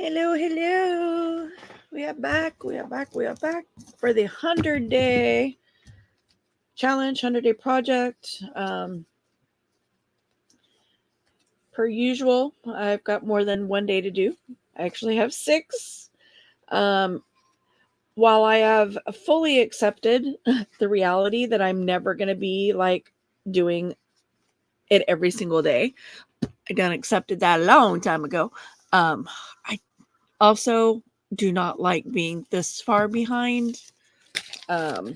Hello. We are back for the 100-day challenge, 100-day project. Per usual, I've got more than one day to do. I actually have 6. While I have fully accepted the reality that I'm never going to be like doing it every single day, I done accepted that a long time ago. I also do not like being this far behind. But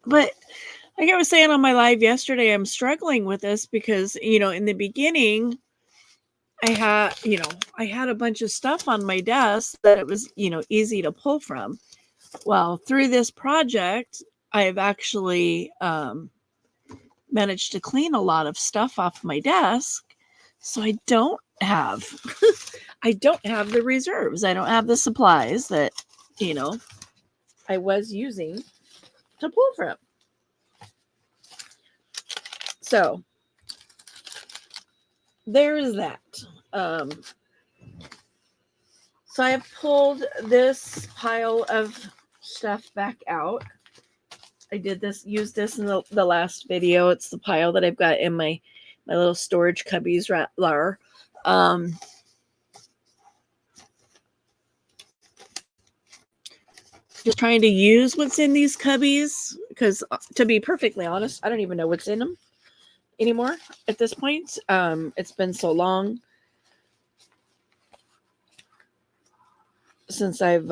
like I was saying on my live yesterday, I'm struggling with this because, in the beginning, I had a bunch of stuff on my desk that it was, easy to pull from. Well, through this project, I've actually managed to clean a lot of stuff off my desk. So I don't have the reserves. I don't have the supplies that, I was using to pull from. So there's that. So I have pulled this pile of stuff back out. I used this in the last video. It's the pile that I've got in my little storage cubbies rattler. Just trying to use what's in these cubbies because, to be perfectly honest, I don't even know what's in them anymore at this point. It's been so long since I've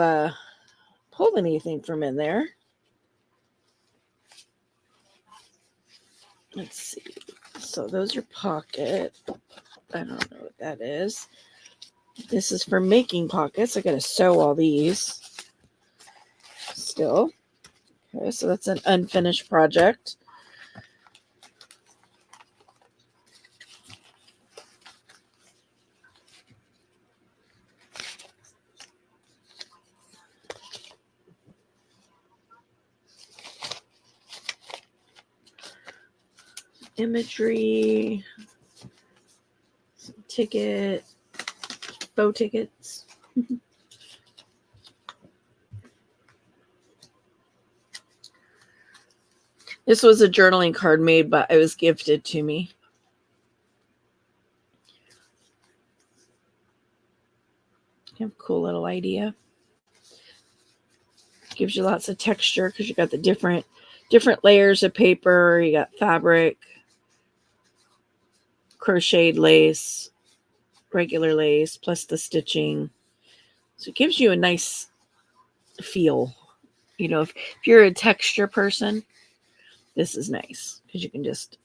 pulled anything from in there. Let's see. So those are pocket. I don't know what that is. This is for making pockets. I gotta sew all these still. Okay, so that's an unfinished project. Imagery, some faux tickets. This was a journaling card made, but it was gifted to me. You have a cool little idea. Gives you lots of texture because you got the different layers of paper. You got fabric, crocheted lace, regular lace, plus the stitching. So it gives you a nice feel. If you're a texture person, this is nice because you can just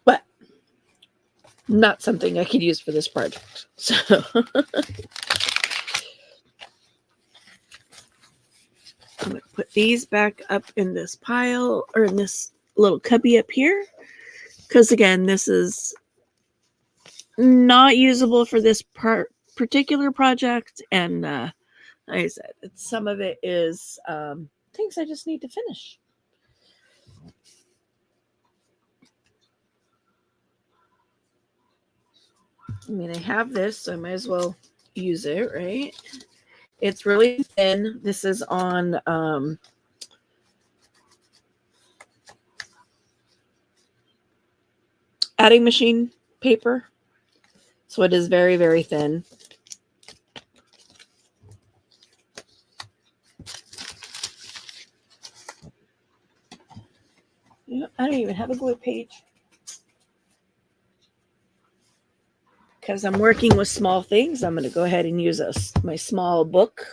but not something I could use for this project. So I'm going to put these back up in this pile or in this little cubby up here because, again, this is not usable for this particular project. And like I said, some of it is things I just need to finish. I mean, I have this, so I might as well use it, right? It's really thin. This is on adding machine paper. So it is very, very thin. I don't even have a glue page. Because I'm working with small things, I'm going to go ahead and use my small book.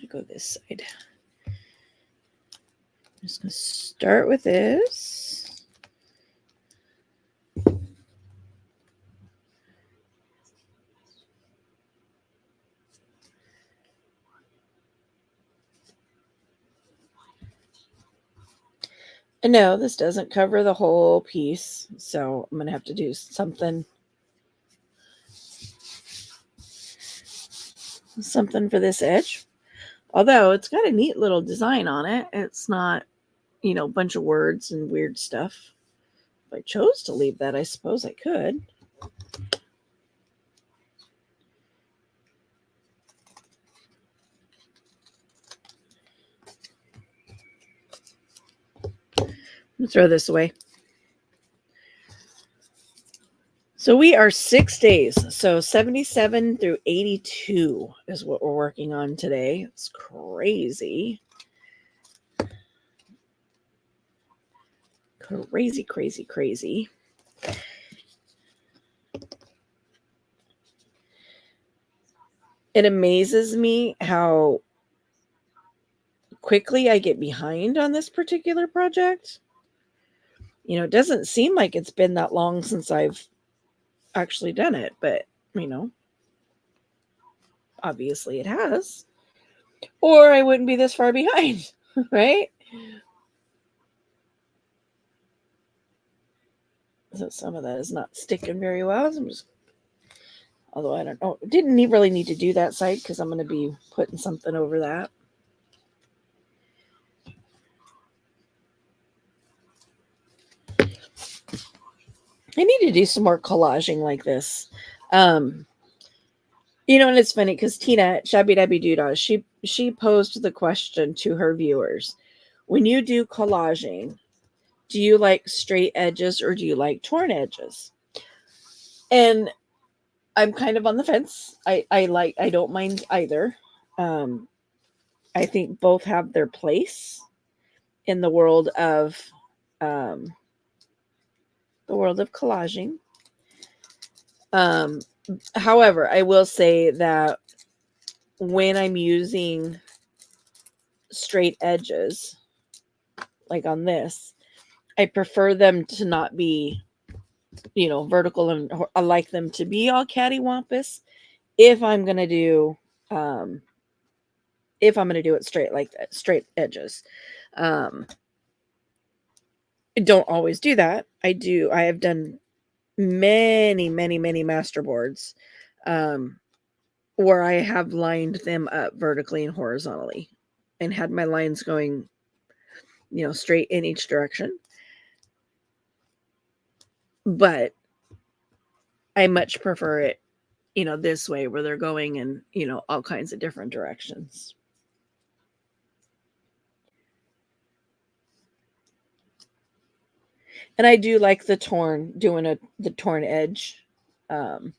I go this side. I'm just going to start with this. No, this doesn't cover the whole piece, so I'm going to have to do something for this edge. Although it's got a neat little design on it. It's not, a bunch of words and weird stuff. If I chose to leave that, I suppose I could. I'm going to throw this away. So we are 6 days. So 77 through 82 is what we're working on today. It's crazy. Crazy, crazy, crazy. It amazes me how quickly I get behind on this particular project. It doesn't seem like it's been that long since I've actually done it, but, obviously it has. Or I wouldn't be this far behind, right? So some of that is not sticking very well. So although I don't know, didn't really need to do that side because I'm going to be putting something over that. I need to do some more collaging like this. And it's funny because Tina, Shabby Dabby Doodah, she posed the question to her viewers. When you do collaging, do you like straight edges or do you like torn edges? And I'm kind of on the fence. I don't mind either. I think both have their place in the world of collaging. However, I will say that when I'm using straight edges, like on this, I prefer them to not be, vertical, and I like them to be all cattywampus. If I'm gonna do, it straight like that, straight edges. I don't always do that. I have done many, many, many master boards, where I have lined them up vertically and horizontally, and had my lines going, straight in each direction. But I much prefer it, this way where they're going in, all kinds of different directions. And I do like the torn edge, rather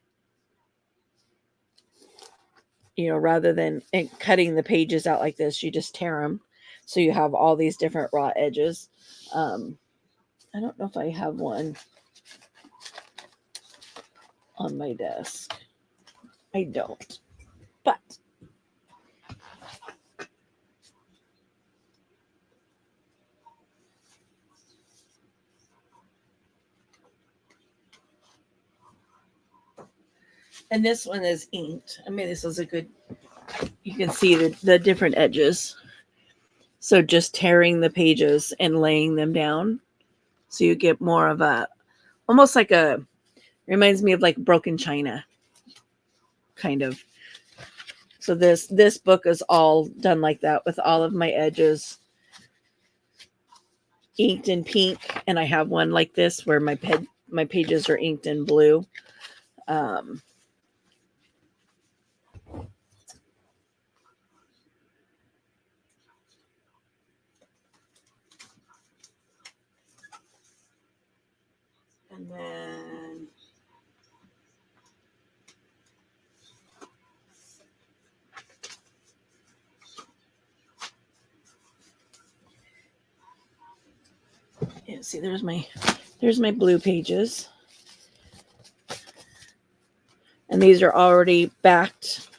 than cutting the pages out like this, you just tear them. So you have all these different raw edges. I don't know if I have one on my desk. I don't. But and this one is inked. I mean, this is a good, you can see the different edges. So just tearing the pages and laying them down. So you get more of a, almost like reminds me of like broken china, kind of. So this book is all done like that, with all of my edges inked in pink, and I have one like this where my pages are inked in blue. And then yeah, see, there's my blue pages. And these are already backed.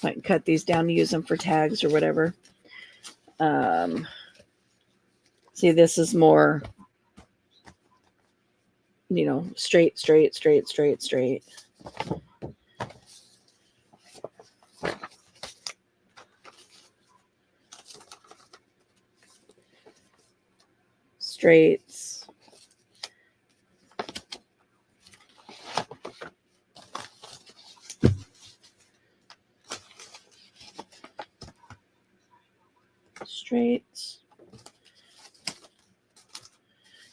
I can cut these down to use them for tags or whatever. See, this is more, straight, straight, straight, straight, straight. straights. Straights.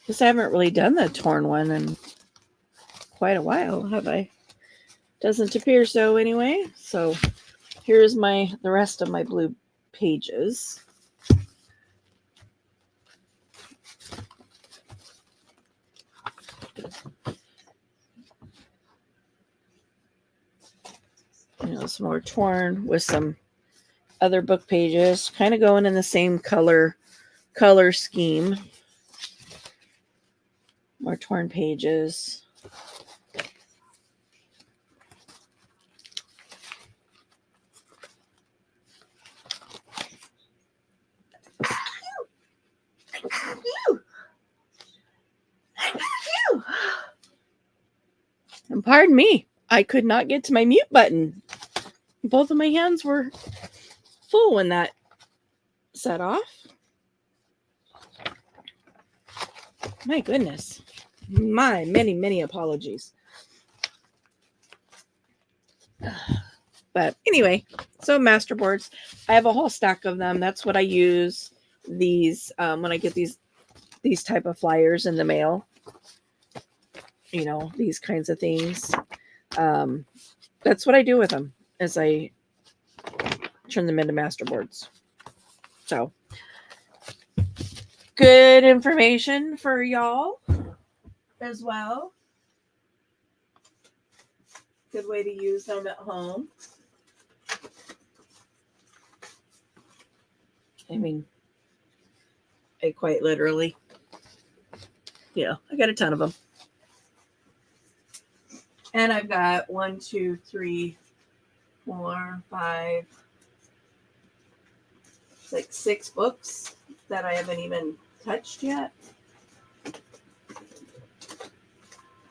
Because I haven't really done the torn one in quite a while, have I? Doesn't appear so anyway. So here's the rest of my blue pages. Some more torn with some other book pages, kind of going in the same color scheme. More torn pages. And pardon me, I could not get to my mute button. Both of my hands were full when that set off. My goodness. My many apologies. But anyway, so masterboards. I have a whole stack of them. That's what I use these when I get these type of flyers in the mail. These kinds of things. That's what I do with them, is I turn them into masterboards. So good information for y'all as well. Good way to use them at home. I mean, I quite literally, I got a ton of them. And I've got 1, 2, 3, 4, 5, 6 books that I haven't even touched yet.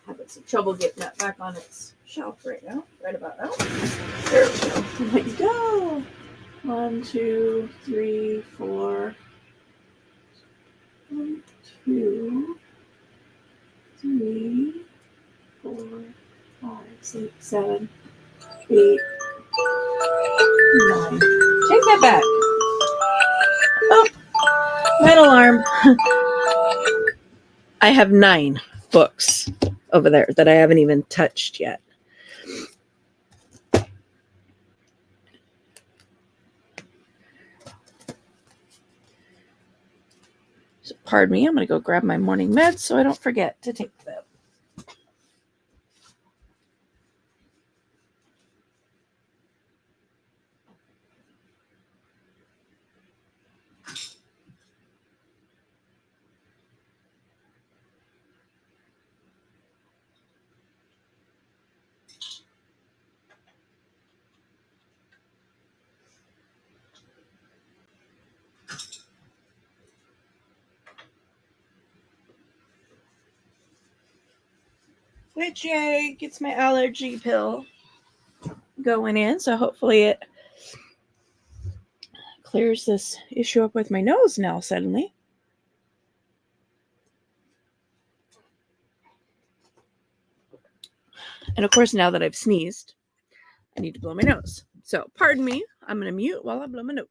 Having some trouble getting that back on its shelf right about now. There we go. There you go. 1, 2, 3, 4. 1, 2, 3, 4, 5, 6, 7, 8, 9. Take that back. Oh, red alarm. I have 9 books over there that I haven't even touched yet. So pardon me, I'm going to go grab my morning meds so I don't forget to take them. Which gets my allergy pill going in, so hopefully it clears this issue up with my nose now suddenly. And of course, now that I've sneezed, I need to blow my nose. So pardon me, I'm going to mute while I blow my nose.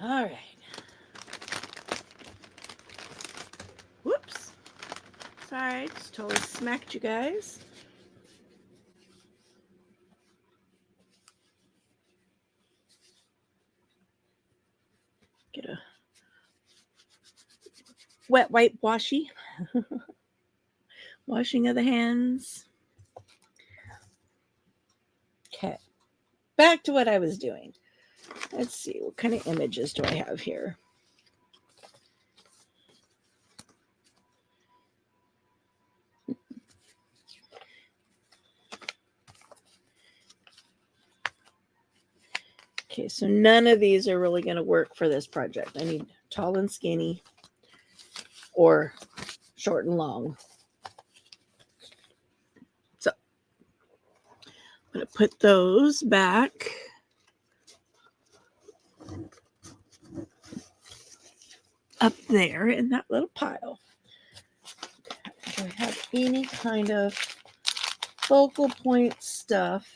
All right. Whoops. Sorry, just totally smacked you guys. Get a wet wipe washy. Washing of the hands. Okay. Back to what I was doing. Let's see, what kind of images do I have here? Okay, so none of these are really going to work for this project. I need tall and skinny, or short and long. So I'm going to put those back. Up there in that little pile. Do I have any kind of focal point stuff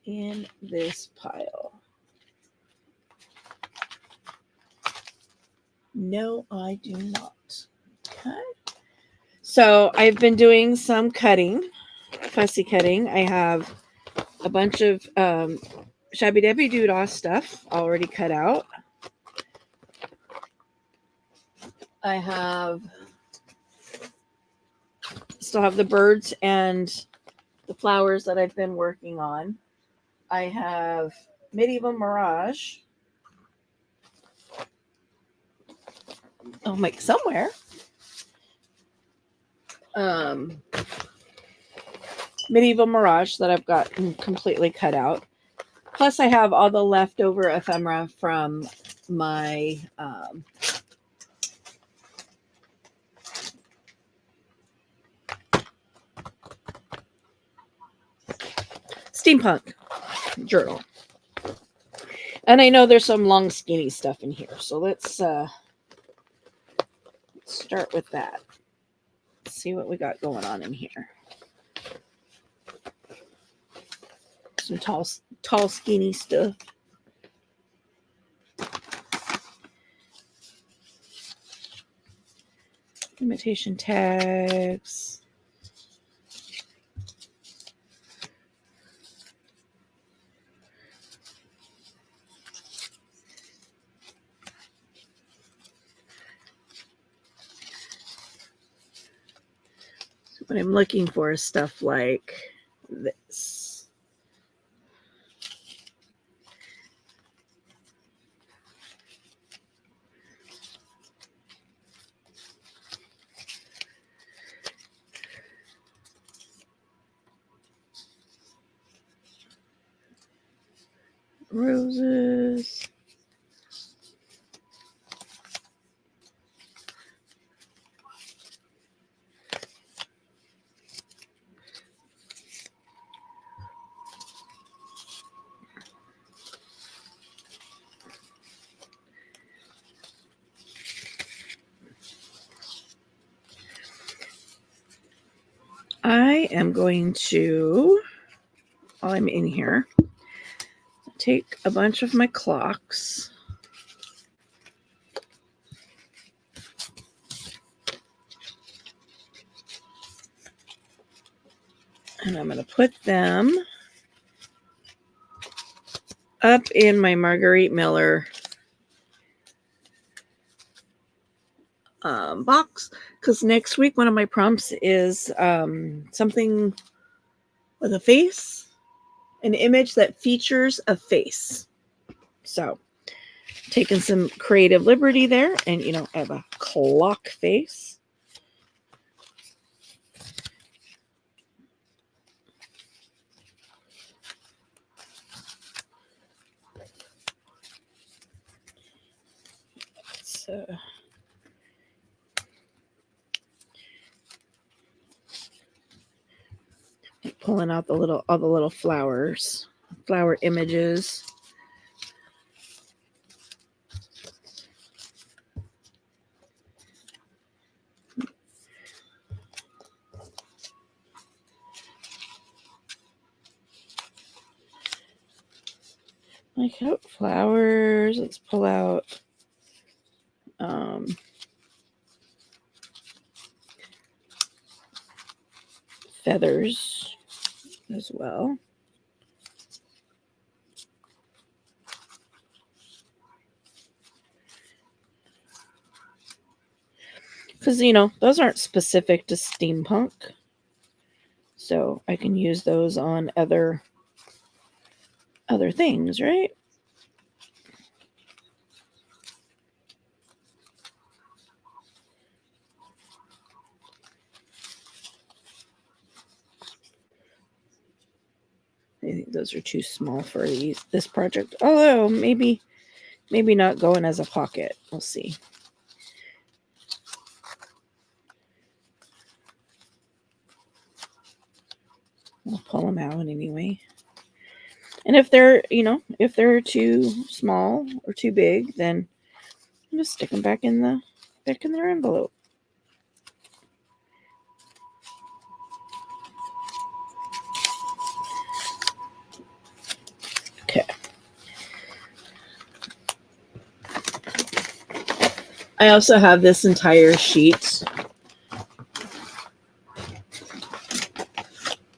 in this pile? No, I do not. Okay. So I've been doing some cutting, fussy cutting. I have a bunch of Shabby Debbie Doodah stuff already cut out. I still have the birds and the flowers that I've been working on. I have Medieval Mirage. Oh, like somewhere. Medieval Mirage that I've got completely cut out. Plus, I have all the leftover ephemera from my steampunk journal. And I know there's some long, skinny stuff in here. So let's start with that. Let's see what we got going on in here. Some tall, skinny stuff. Imitation tags. So what I'm looking for is stuff like this. Roses. I am going to, while I'm in here, take a bunch of my clocks. And I'm going to put them up in my Marguerite Miller box, because next week one of my prompts is something with a face, an image that features a face. So taking some creative liberty there, and I have a clock face. So pulling out all the little flower images. Like flowers. Let's pull out feathers as well. Because, those aren't specific to steampunk. So I can use those on other things, right? I think those are too small for this project. Although maybe maybe not going as a pocket. We'll see. I'll pull them out anyway. And if they're, if they're too small or too big, then I'm just stick them back in their envelope. Okay. I also have this entire sheet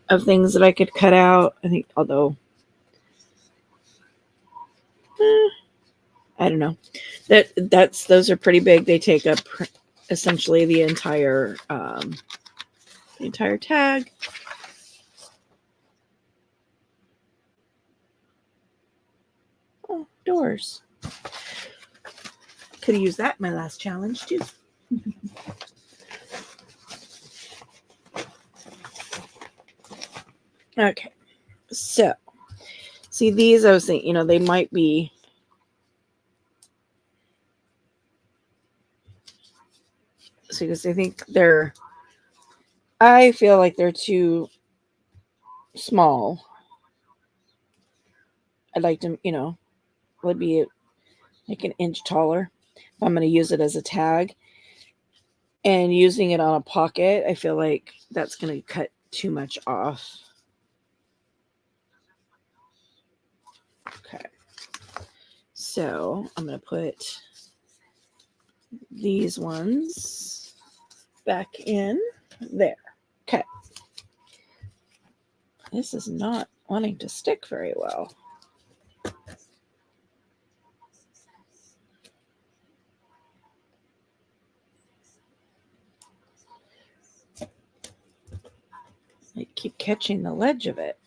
of things that I could cut out. I think, although, I don't know. Those are pretty big. They take up essentially the entire tag. Oh, doors. Could have used that in my last challenge too. Okay, so see these, I was thinking, they might be because I feel like they're too small. I'd like to, would be like an inch taller. I'm going to use it as a tag, and using it on a pocket, I feel like that's going to cut too much off. Okay. So I'm going to put these ones back in there. Okay. This is not wanting to stick very well. I keep catching the ledge of it.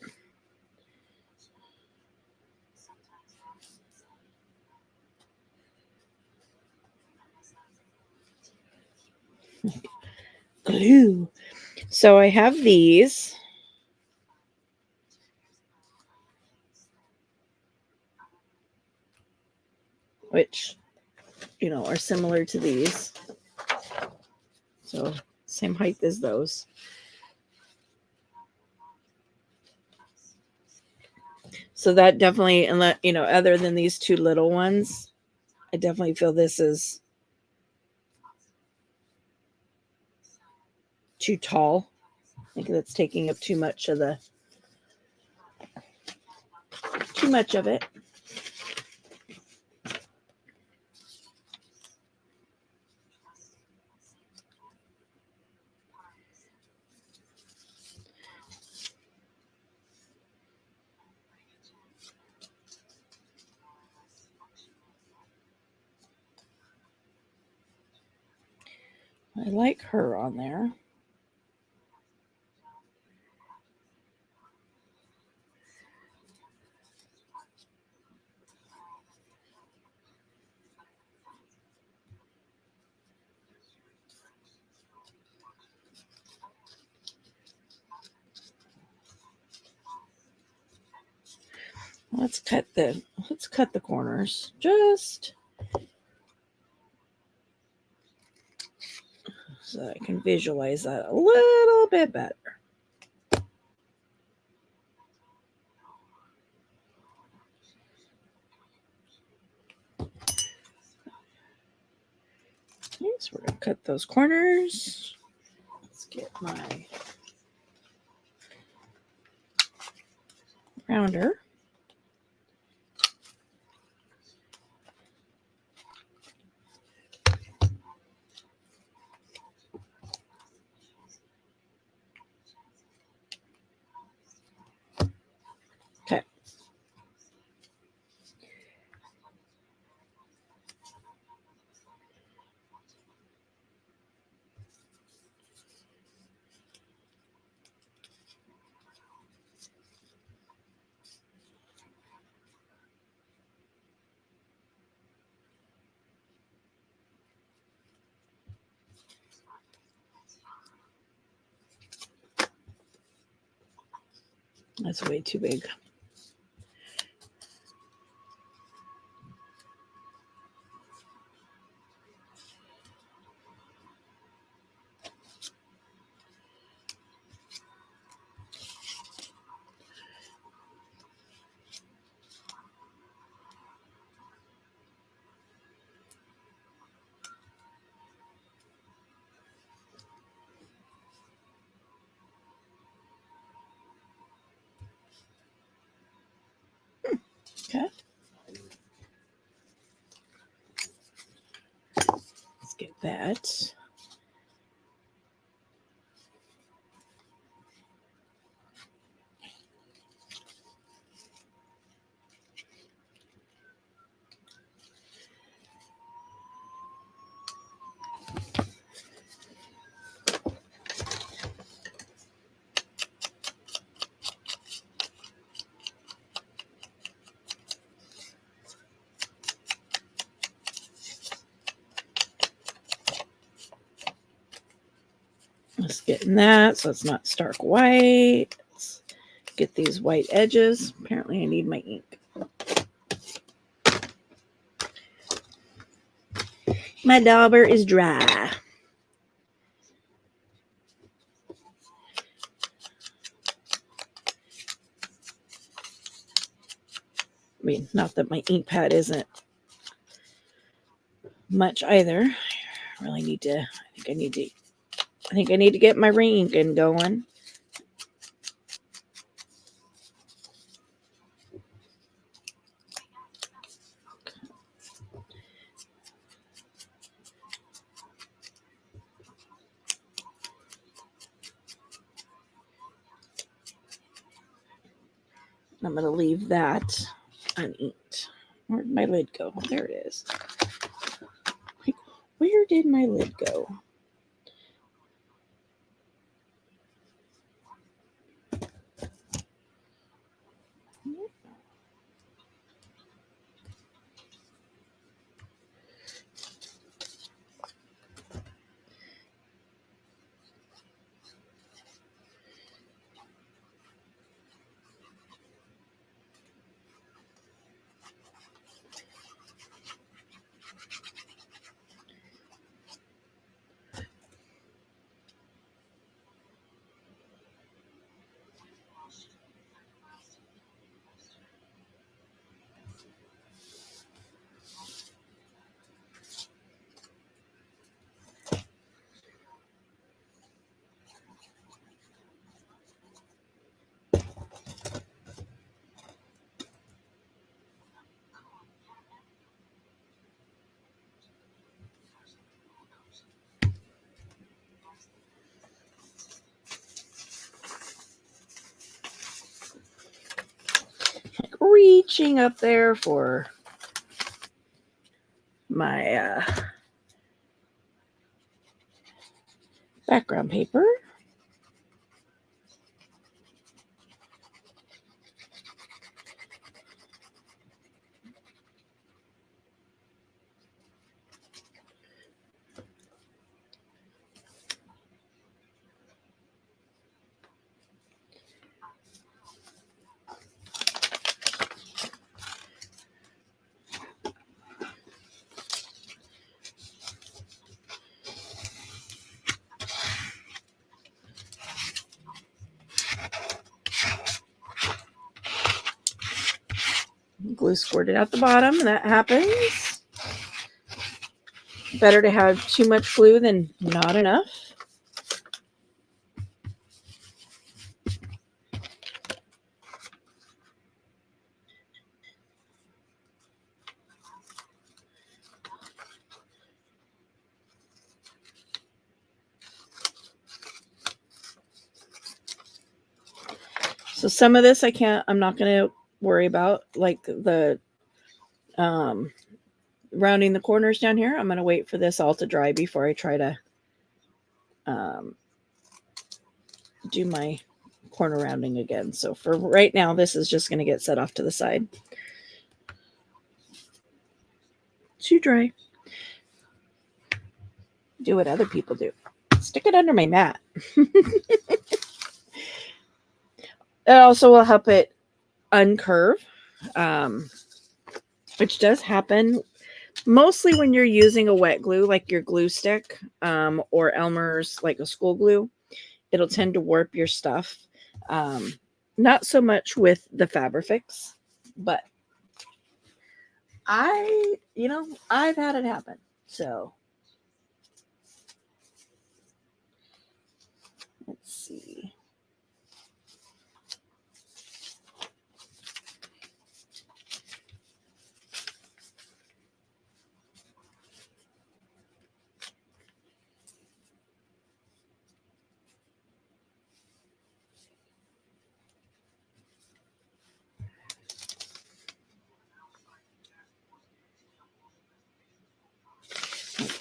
Glue. So I have these. Which, are similar to these. So same height as those. So that definitely, unless, other than these two little ones, I definitely feel this is too tall. I think that's taking up too much of it. I like her on there. Let's cut the corners just so I can visualize that a little bit better. Okay, so we're going to cut those corners. Let's get my rounder. Okay. That's way too big. Okay. Let's get that. Just getting that so it's not stark white. Let's get these white edges. Apparently I need my ink. My dauber is dry. I mean, not that my ink pad isn't much either. I really need to, I think I need to get my ring ink going. I'm going to leave that uninked. Where'd my lid go? There it is. Where did my lid go? Reaching up there for my background paper. Glue squirted out the bottom. That happens. Better to have too much glue than not enough. So some of this I'm not going to worry about, like the rounding the corners down here. I'm going to wait for this all to dry before I try to do my corner rounding again. So for right now, this is just going to get set off to the side. Too dry. Do what other people do. Stick it under my mat. It also will help it uncurve, which does happen mostly when you're using a wet glue, like your glue stick or Elmer's, like a school glue. It'll tend to warp your stuff. Not so much with the Fabrifix, but I've had it happen. So let's see.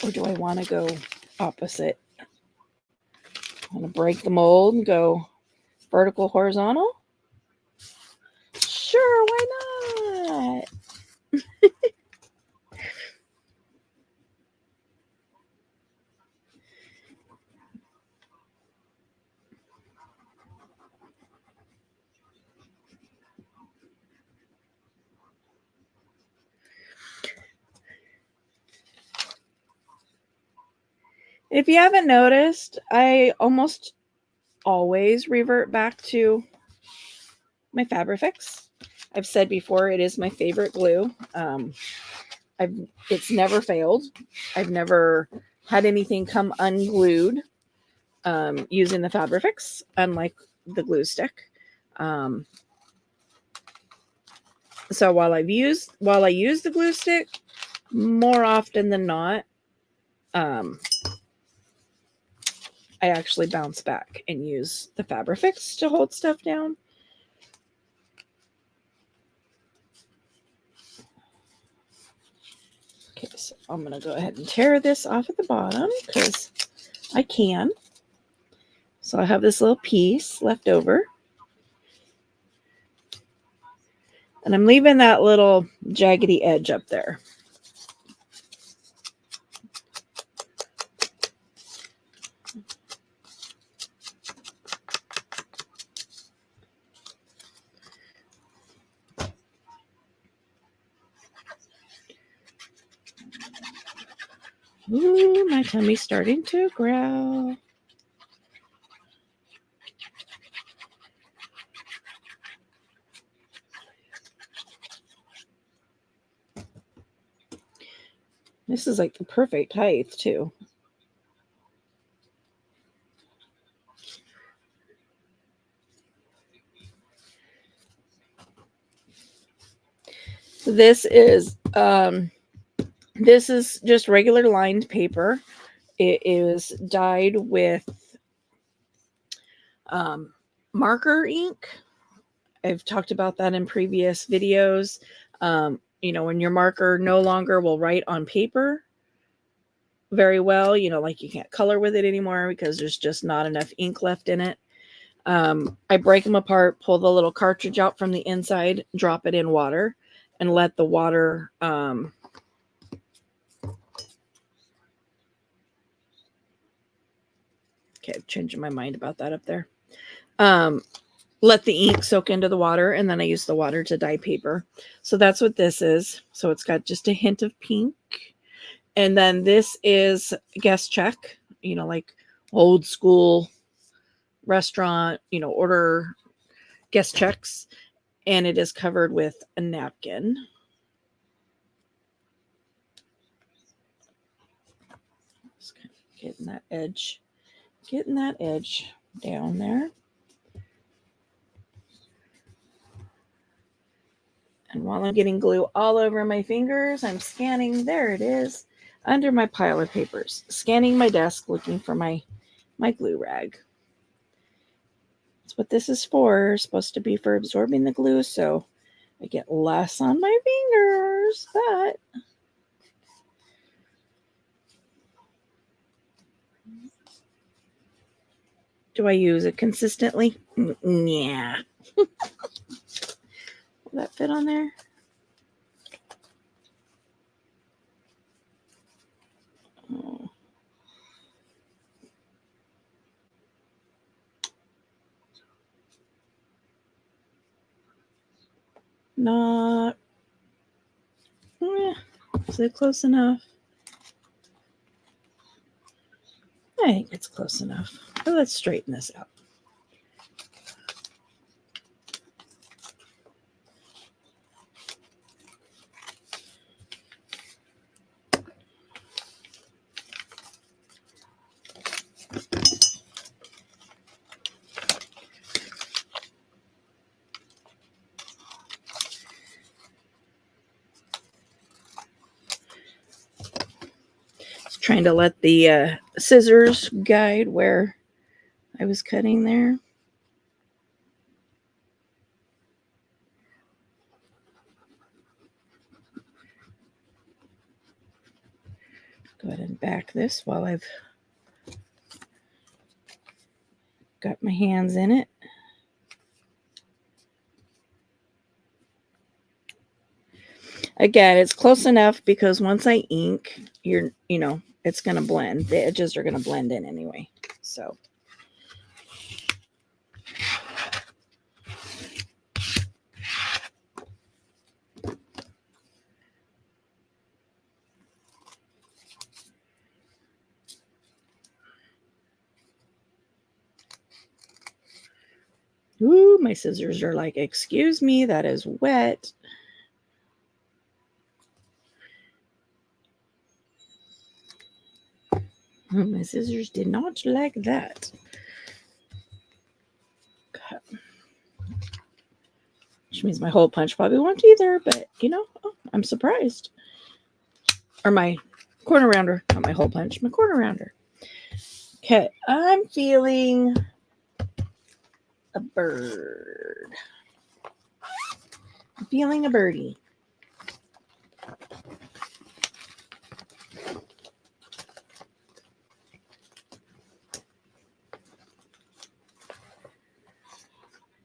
Or do I want to go opposite? I want to break the mold and go vertical, horizontal? Sure, why not? If you haven't noticed, I almost always revert back to my Fabrifix. I've said before, it is my favorite glue. It's never failed. I've never had anything come unglued using the Fabrifix, unlike the glue stick. So while I use the glue stick, more often than not, I actually bounce back and use the Fabrifix to hold stuff down. Okay, so I'm going to go ahead and tear this off at the bottom because I can. So I have this little piece left over. And I'm leaving that little jaggedy edge up there. Ooh, my tummy's starting to growl. This is like the perfect height, too. This is just regular lined paper. It is dyed with marker ink. I've talked about that in previous videos. When your marker no longer will write on paper very well, like you can't color with it anymore because there's just not enough ink left in it. I break them apart, pull the little cartridge out from the inside, drop it in water, and let the water okay, I'm changing my mind about that up there. Let the ink soak into the water, and then I use the water to dye paper. So that's what this is. So it's got just a hint of pink. And then this is guest check, like old school restaurant, order guest checks. And it is covered with a napkin. Just kind of getting that edge down there. And while I'm getting glue all over my fingers, I'm scanning, there it is, under my pile of papers, scanning my desk, looking for my glue rag. That's what this is for. It's supposed to be for absorbing the glue, so I get less on my fingers, but do I use it consistently? Yeah. Will that fit on there? Oh. Not. Is it close enough? I think it's close enough. But let's straighten this out. Trying to let the scissors guide where I was cutting there. Go ahead and back this while I've got my hands in it. Again, it's close enough because once I ink, it's going to blend. The edges are going to blend in anyway. So. Ooh, my scissors are like, excuse me, that is wet. Oh, my scissors did not like that. Okay. Which means my hole punch probably won't either, but I'm surprised. Or my corner rounder, not my hole punch, my corner rounder. Okay, I'm feeling a bird. I'm feeling a birdie.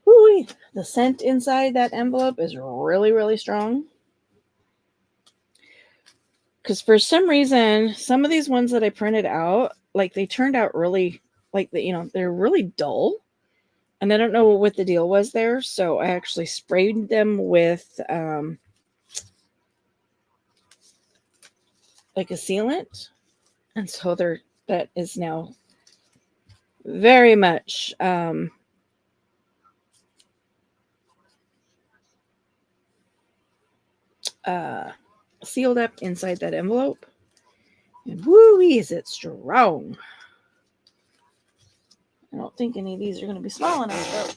Ooh, the scent inside that envelope is really, really strong. Because for some reason, some of these ones that I printed out, like they turned out really, they're really dull. And I don't know what the deal was there. So I actually sprayed them with like a sealant. And so that is now very much sealed up inside that envelope. And woo-wee, is it strong. I don't think any of these are going to be small enough, though.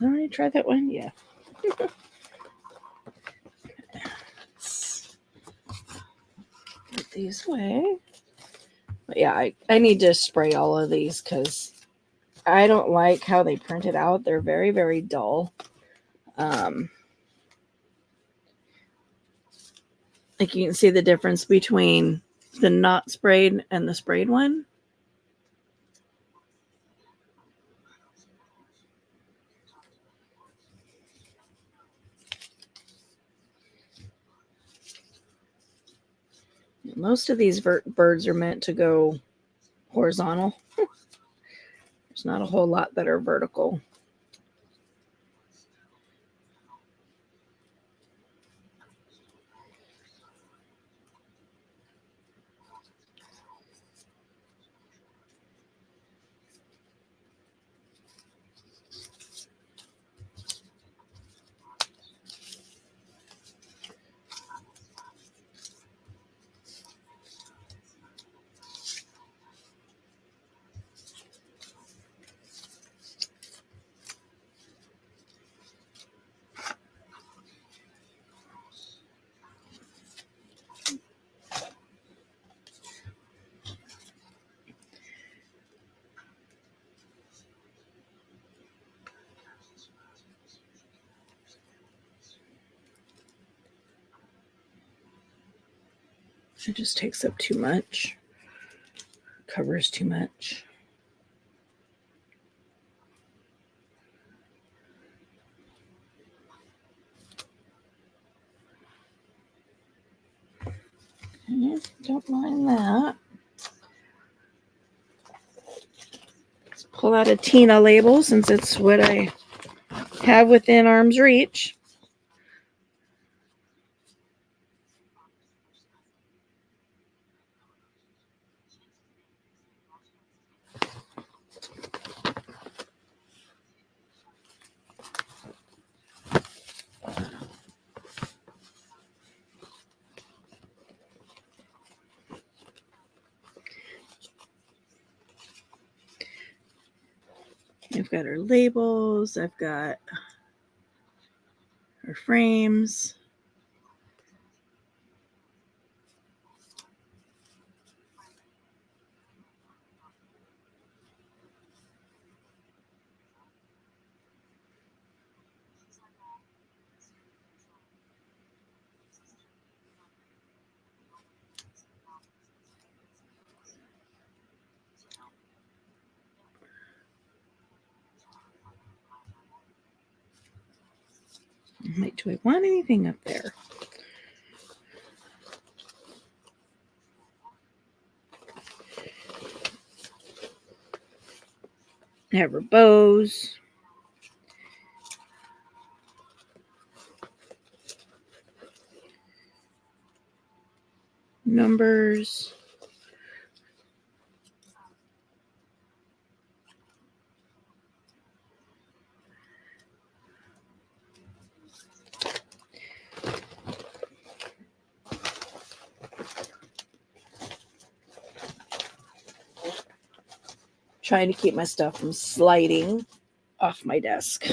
I already tried that one? Yeah. Put these away. But yeah, I need to spray all of these because I don't like how they print it out. They're very, very dull. Like you can see the difference between the not sprayed and the sprayed one. Most of these birds are meant to go horizontal. There's not a whole lot that are vertical. It just takes up too much. Covers too much. Don't mind that. Let's pull out a Tina label since it's what I have within arm's reach. I've got her labels. I've got her frames. Like, do I want anything up there? I have her bows. Numbers. Trying to keep my stuff from sliding off my desk.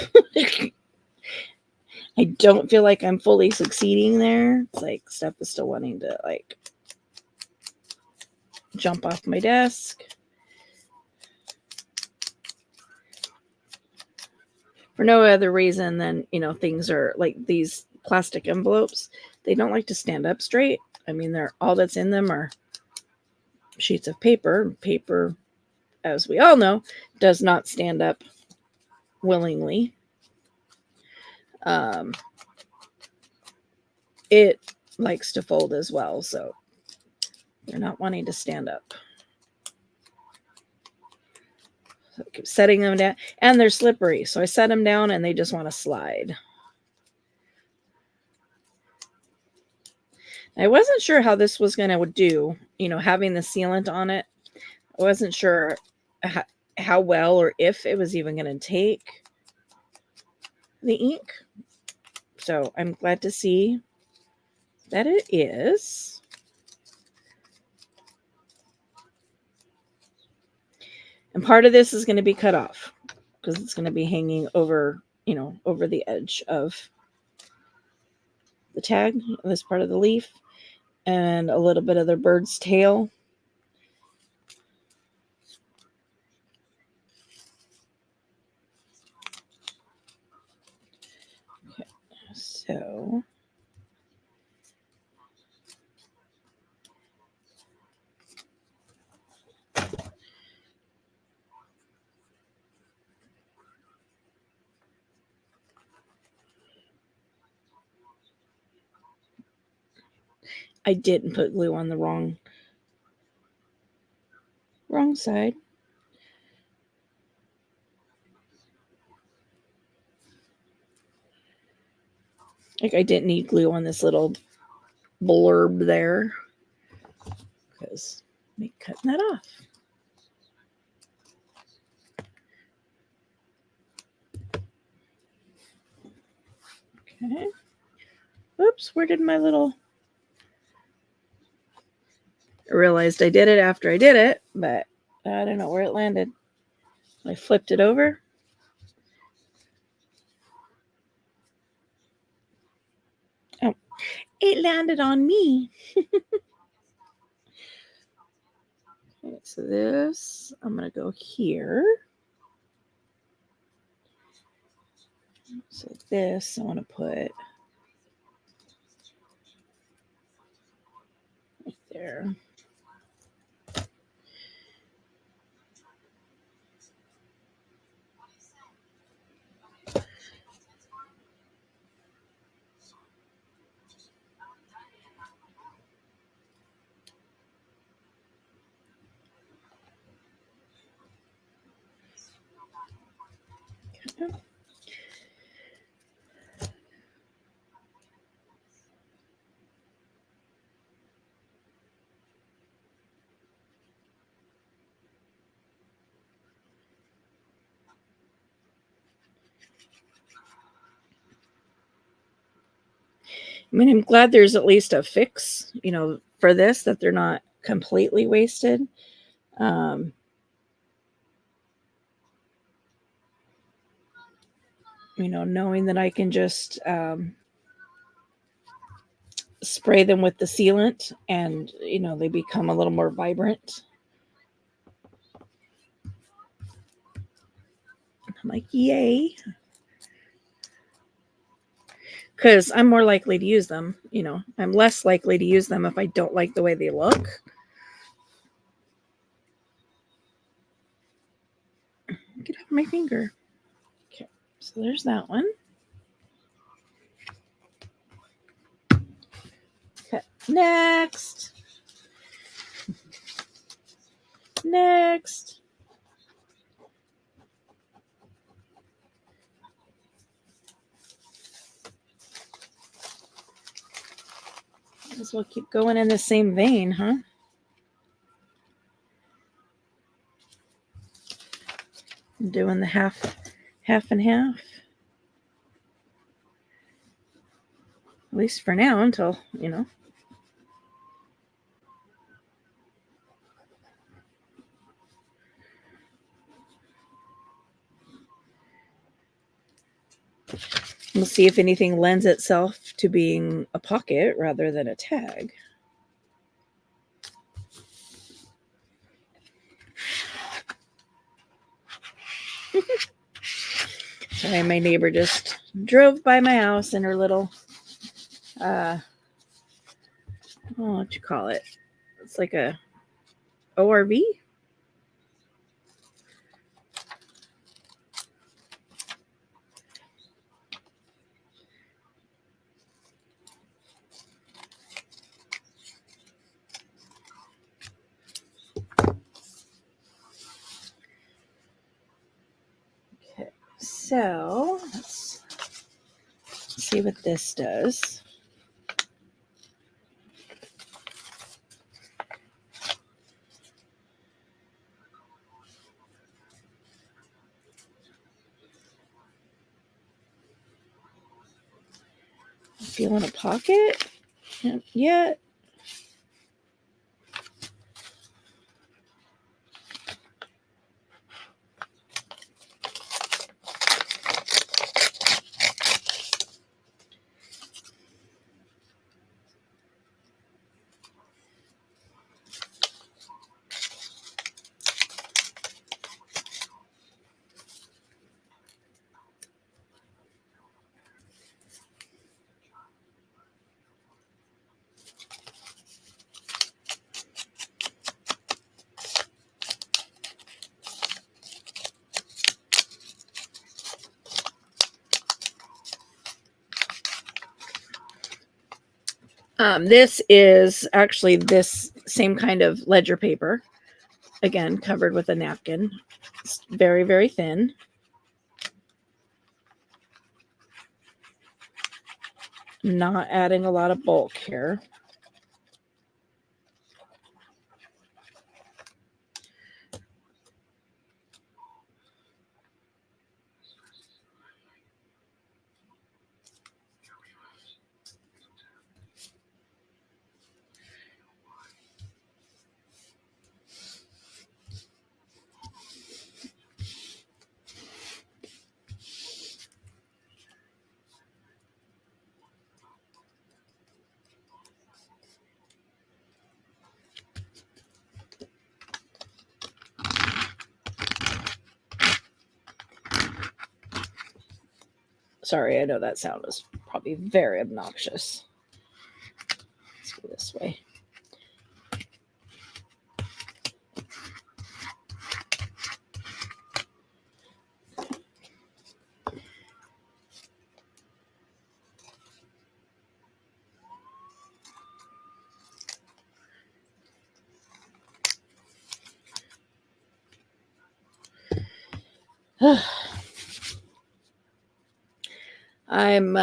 I don't feel like I'm fully succeeding there. It's like stuff is still wanting to like jump off my desk. For no other reason than, things are like these plastic envelopes. They don't like to stand up straight. I mean, they're all that's in them are sheets of paper. Paper, as we all know, does not stand up willingly. It likes to fold as well, so they're not wanting to stand up. So I keep setting them down, and they're slippery, so I set them down and they just want to slide. I wasn't sure how this was going to do, having the sealant on it. I wasn't sure how well or if it was even going to take the ink. So I'm glad to see that it is. And part of this is going to be cut off because it's going to be hanging over, over the edge of the tag, this part of the leaf, and a little bit of the bird's tail. Okay, so I didn't put glue on the wrong side. Like I didn't need glue on this little blurb there because I'm cutting that off. Okay. Oops, where did my little... I realized I did it after I did it, but I don't know where it landed. I flipped it over. Oh, it landed on me. Okay, so this, I'm going to go here. So this, I want to put right there. I mean, I'm glad there's at least a fix, for this, that they're not completely wasted. Um, knowing that I can just spray them with the sealant and, they become a little more vibrant. I'm like, yay. Because I'm more likely to use them. I'm less likely to use them if I don't like the way they look. Get off my finger. Okay, so there's that one. Okay, next. Next. Might as well keep going in the same vein, huh? I'm doing the half and half. At least for now, until, We'll see if anything lends itself to being a pocket rather than a tag. Sorry, my neighbor just drove by my house in her little, what you call it? It's like a ORV. Okay, so let's see what this does. Feeling a pocket? Not yet. This is actually this same kind of ledger paper, again covered with a napkin. It's very, very thin. Not adding a lot of bulk here. Sorry, I know that sound is probably very obnoxious. Let's go this way. I'm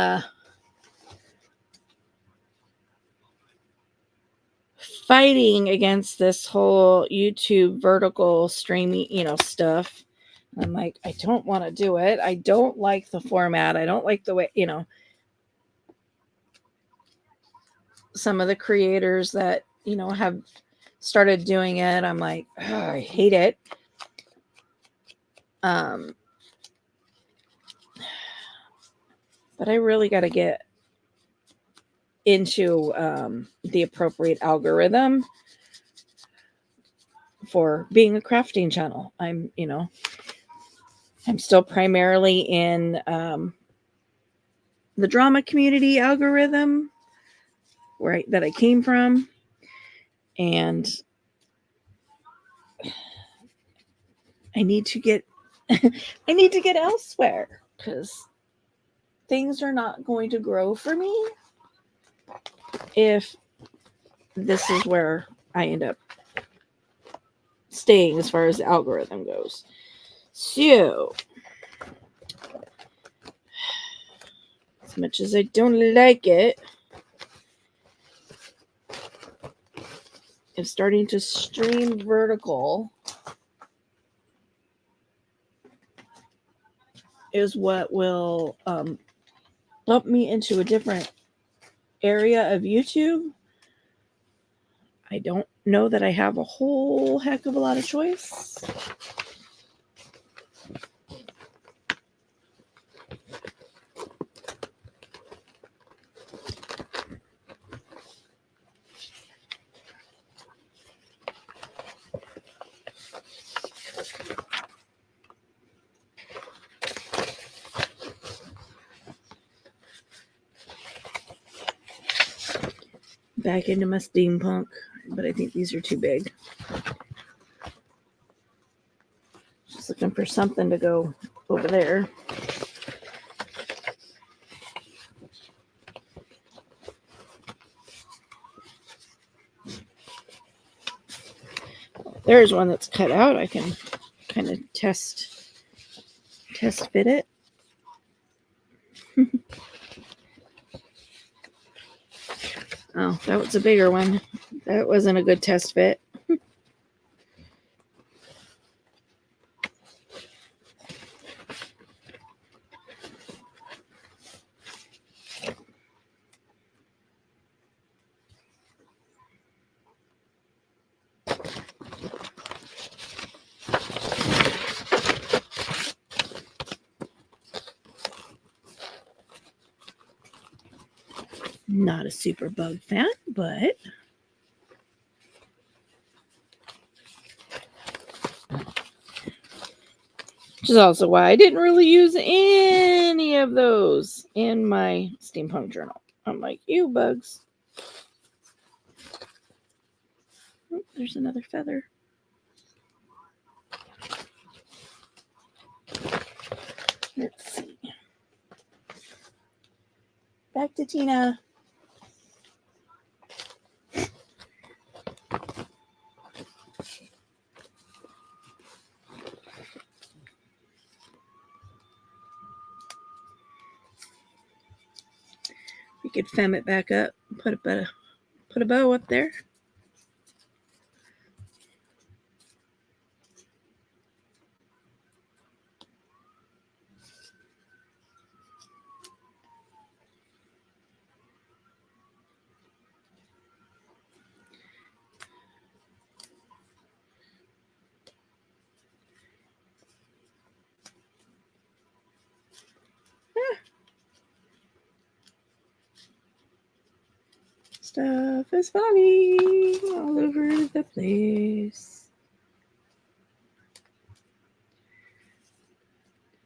fighting against this whole YouTube vertical streaming, stuff. I'm like, I don't want to do it. I don't like the format. I don't like the way, some of the creators that, have started doing it. I'm like, oh, I hate it. But I really got to get into the appropriate algorithm for being a crafting channel. I'm still primarily in the drama community algorithm that I came from, and I need to get elsewhere because things are not going to grow for me if this is where I end up staying as far as the algorithm goes. So, as much as I don't like it, I'm starting to stream vertical is what will bump me into a different area of YouTube. I don't know that I have a whole heck of a lot of choice. Back into my steampunk, but I think these are too big. Just looking for something to go over there. There's one that's cut out. I can kind of test fit it. Oh, that was a bigger one. That wasn't a good test fit. Not a super bug fan, but which is also why I didn't really use any of those in my steampunk journal. I'm like, ew, bugs. Oh, there's another feather. Let's see. Back to Tina. We could fem it back up, put a bow up there. Stuff is falling all over the place.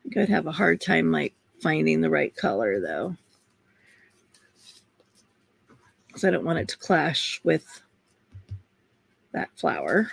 I could have a hard time finding the right color though, because I don't want it to clash with that flower.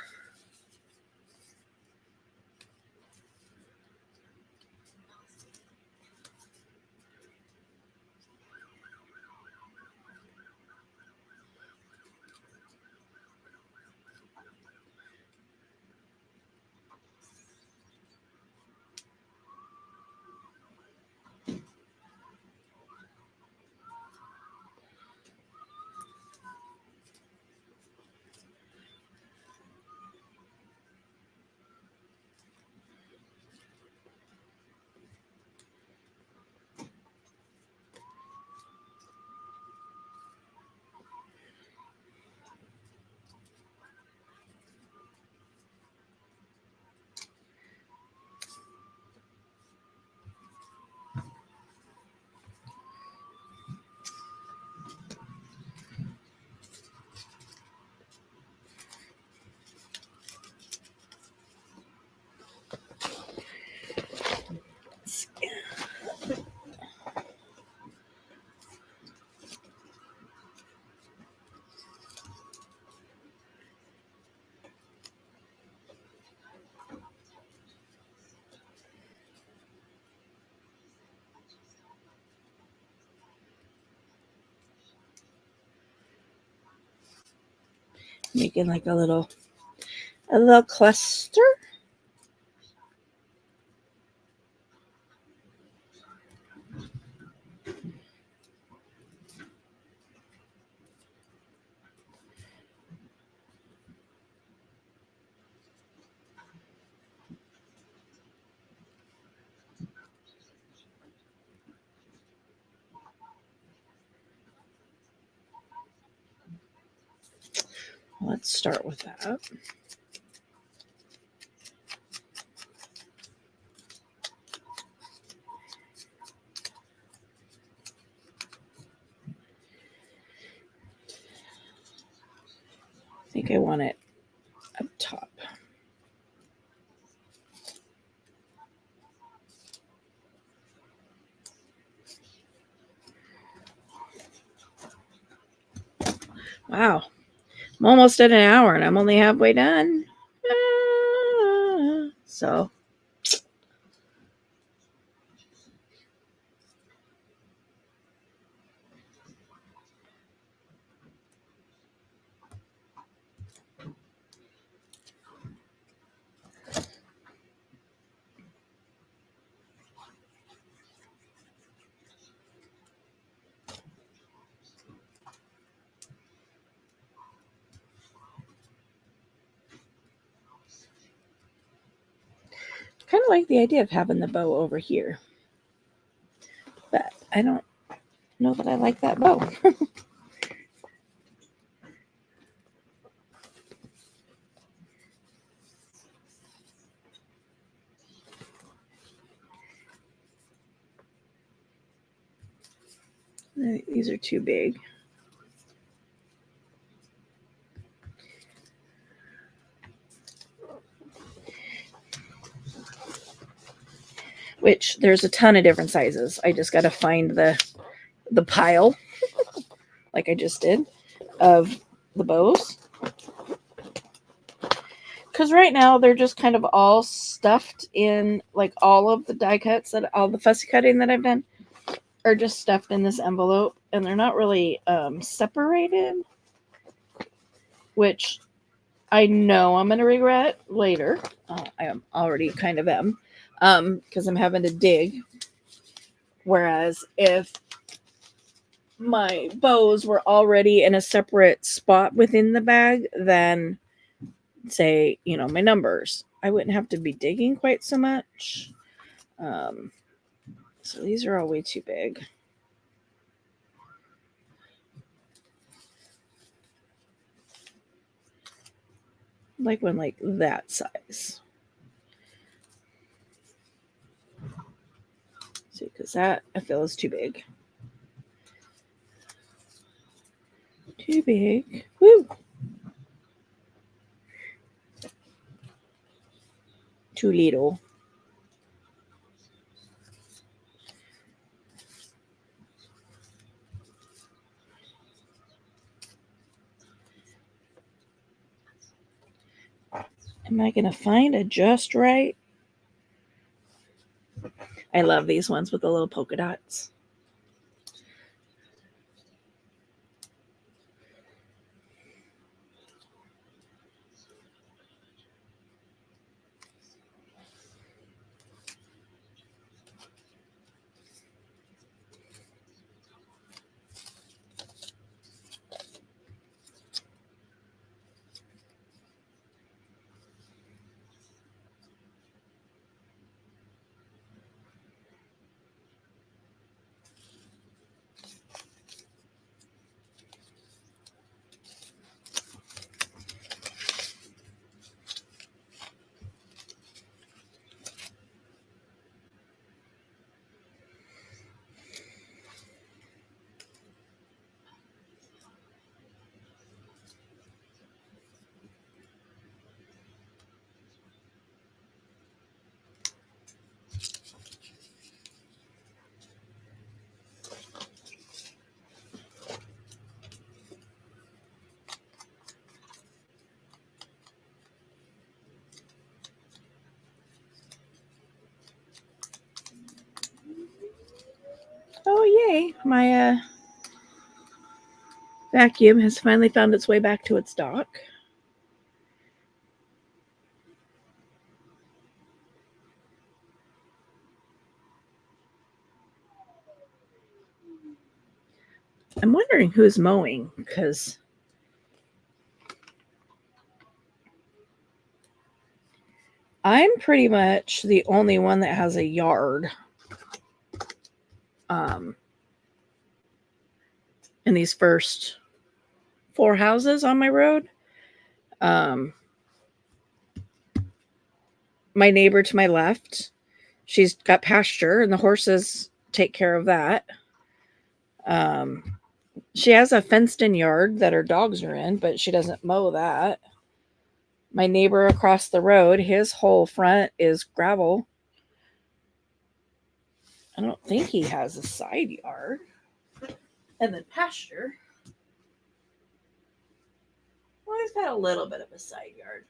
Making like a little cluster. Let's start with that. I think I want it up top. Wow. I'm almost at an hour and I'm only halfway done. So kind of like the idea of having the bow over here. But I don't know that I like that bow. These are too big. Which there's a ton of different sizes. I just got to find the pile, like I just did, of the bows. Because right now they're just kind of all stuffed in, like all of the die cuts, that all the fussy cutting that I've done are just stuffed in this envelope, and they're not really separated, which I know I'm going to regret later. I am already kind of am, because I'm having to dig. Whereas if my bows were already in a separate spot within the bag, then say, my numbers, I wouldn't have to be digging quite so much. So these are all way too big. Like one like that size. See, because that I feel is too big. Too big. Woo! Too little. Am I going to find a just right? I love these ones with the little polka dots. Oh, yay. My vacuum has finally found its way back to its dock. I'm wondering who's mowing because I'm pretty much the only one that has a yard. In these first 4 houses on my road. My neighbor to my left, she's got pasture and the horses take care of that. She has a fenced in yard that her dogs are in, but she doesn't mow that. My neighbor across the road, his whole front is gravel. I don't think he has a side yard. And then pasture. Well, he's got a little bit of a side yard.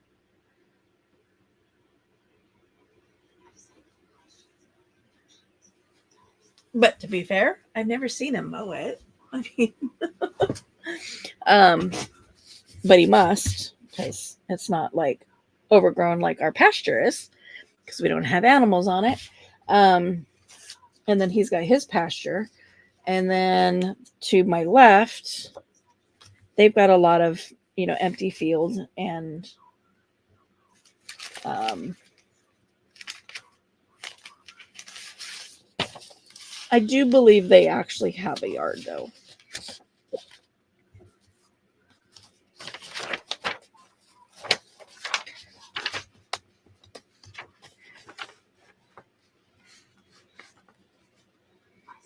But to be fair, I've never seen him mow it. I mean, but he must, because it's not like overgrown like our pasture is, because we don't have animals on it. And then he's got his pasture. And then to my left, they've got a lot of, empty field. And I do believe they actually have a yard, though.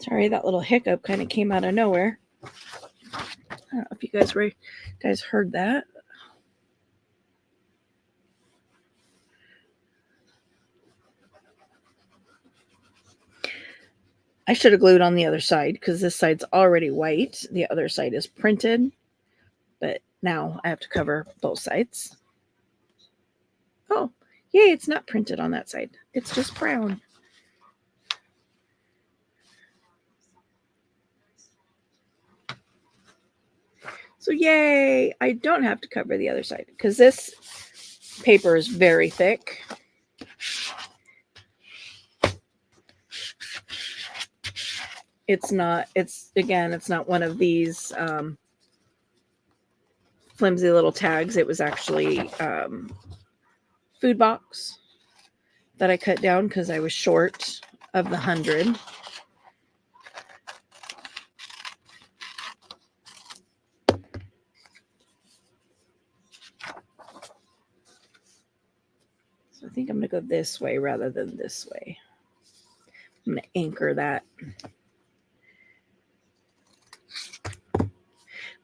Sorry, that little hiccup kind of came out of nowhere. I don't know if you guys heard that. I should have glued on the other side because this side's already white. The other side is printed, but now I have to cover both sides. Oh, yay, it's not printed on that side. It's just brown. So yay, I don't have to cover the other side because this paper is very thick. It's not one of these flimsy little tags. It was actually food box that I cut down because I was short of the 100. So I think I'm going to go this way rather than this way. I'm going to anchor that.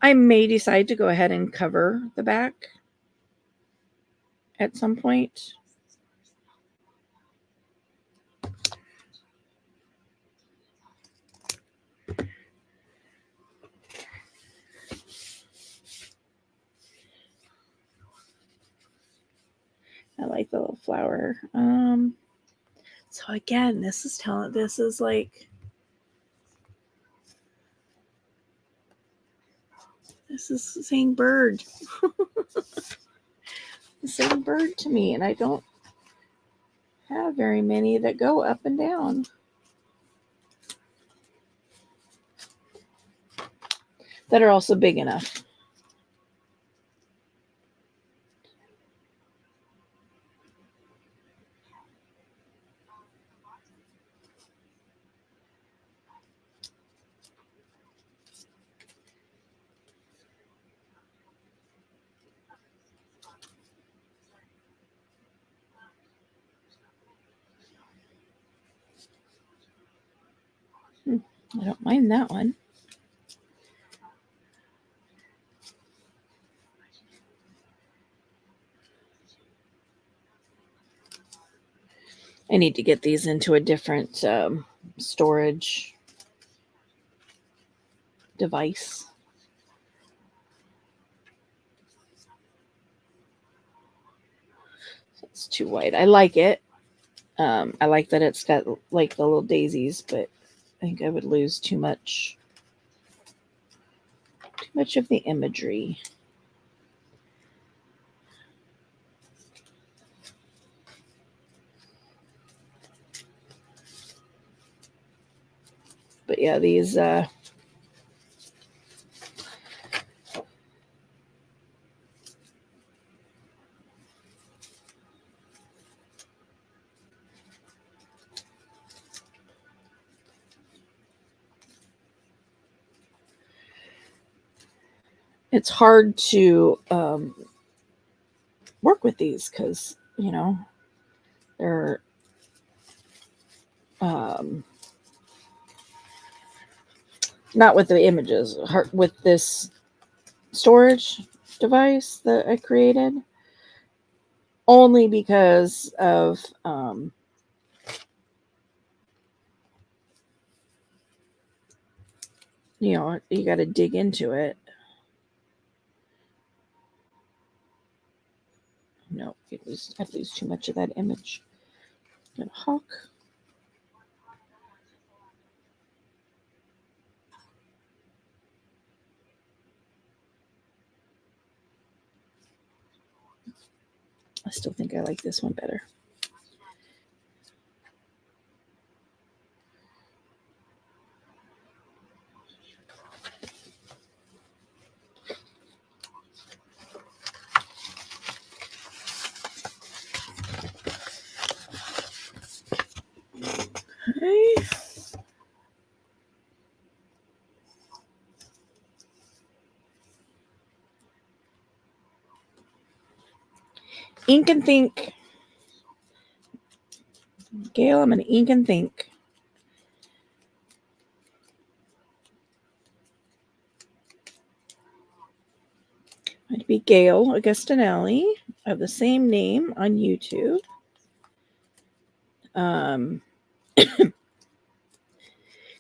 I may decide to go ahead and cover the back at some point. I like the little flower. So again, this is like this is saying bird. Saying bird to me, and I don't have very many that go up and down. That are also big enough. I don't mind that one. I need to get these into a different storage device. So it's too white. I like it. I like that it's got like the little daisies, but I think I would lose too much of the imagery. But yeah, these it's hard to work with these because, you know, they're not with the images, with this storage device that I created, only because of you know, you got to dig into it. No, I'd lose too much of that image. Got a hawk. I still think I like this one better. Okay. Ink and think. Gail, I'm going to ink and think. I'd be Gail Augustinelli of the same name on YouTube.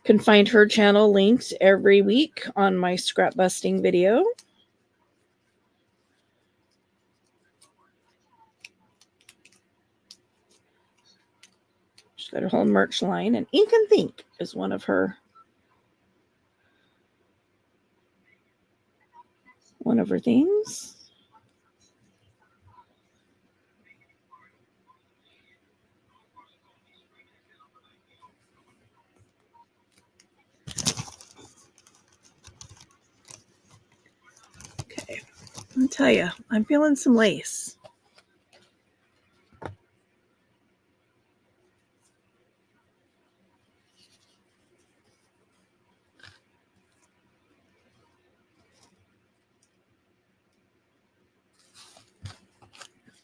Can find her channel linked every week on my scrap busting video. She's got her whole merch line, and Ink and Think is one of her things. Okay, I'll tell you, I'm feeling some lace.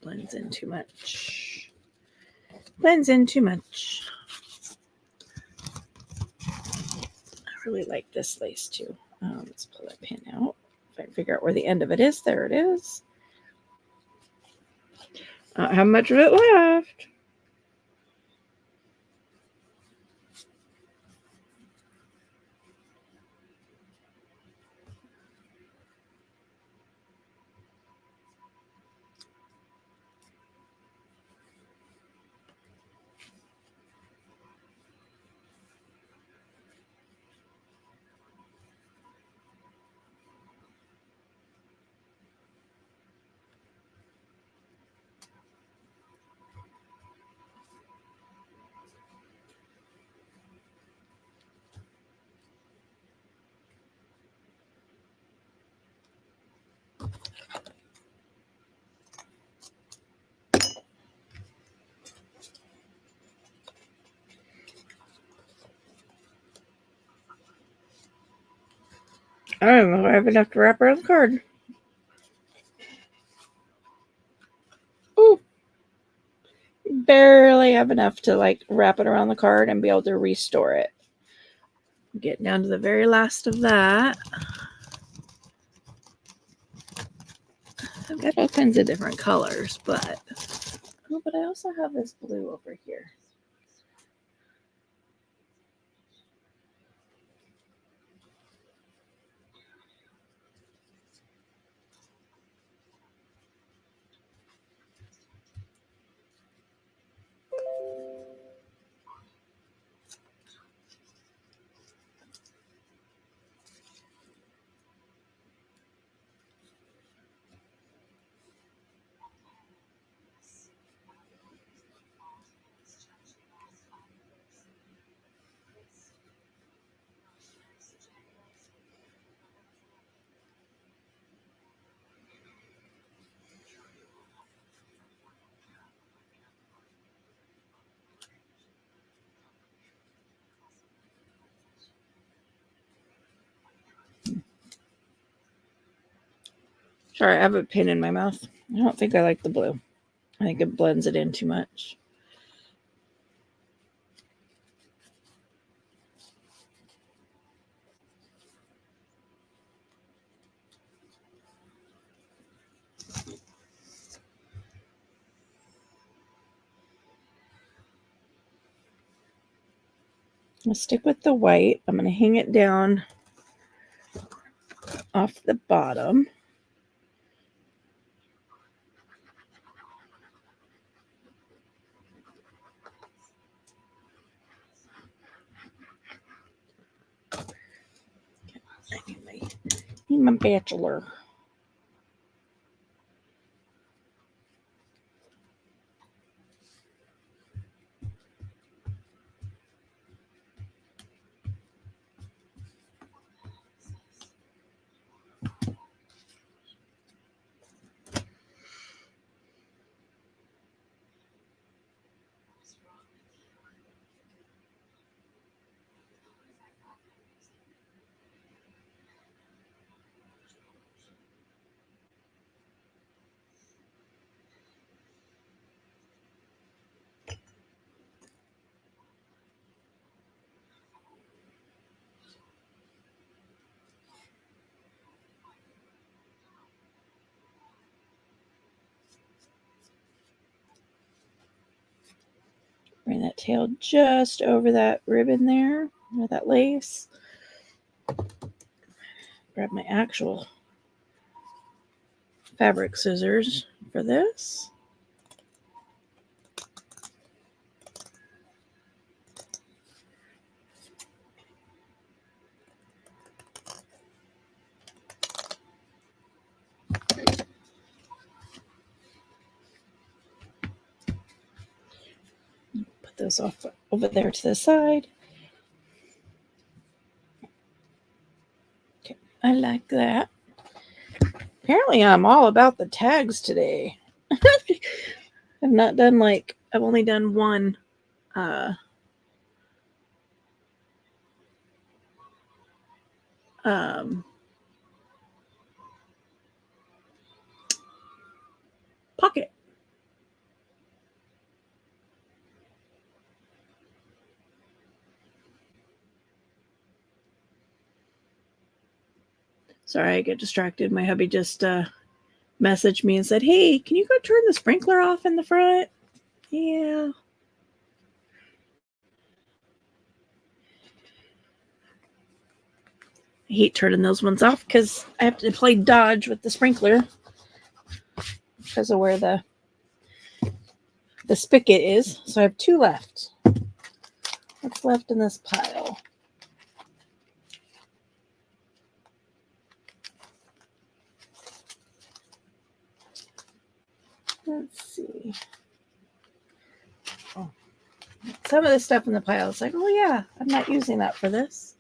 Blends in too much. Blends in too much. I really like this lace too. Let's pull that pin out. If I can figure out where the end of it is, there it is. I don't have much of it left. I don't know if I have enough to wrap around the card. Ooh. Barely have enough to like wrap it around the card and be able to restore it. Getting down to the very last of that. I've got all kinds of different colors, but I also have this blue over here. Sorry, I have a pin in my mouth. I don't think I like the blue. I think it blends it in too much. I'll stick with the white. I'm going to hang it down off the bottom. I need my bachelor. Bring that tail just over that ribbon there, or that lace. Grab my actual fabric scissors for this. Put those off over there to the side. Okay, I like that. Apparently I'm all about the tags today. I've not done I've only done one pocket. Sorry, I get distracted. My hubby just messaged me and said, "Hey, can you go turn the sprinkler off in the front?" Yeah. I hate turning those ones off because I have to play dodge with the sprinkler because of where the spigot is. So I have two left. What's left in this pile? Let's see. Oh. Some of the stuff in the pile is like, oh yeah, I'm not using that for this.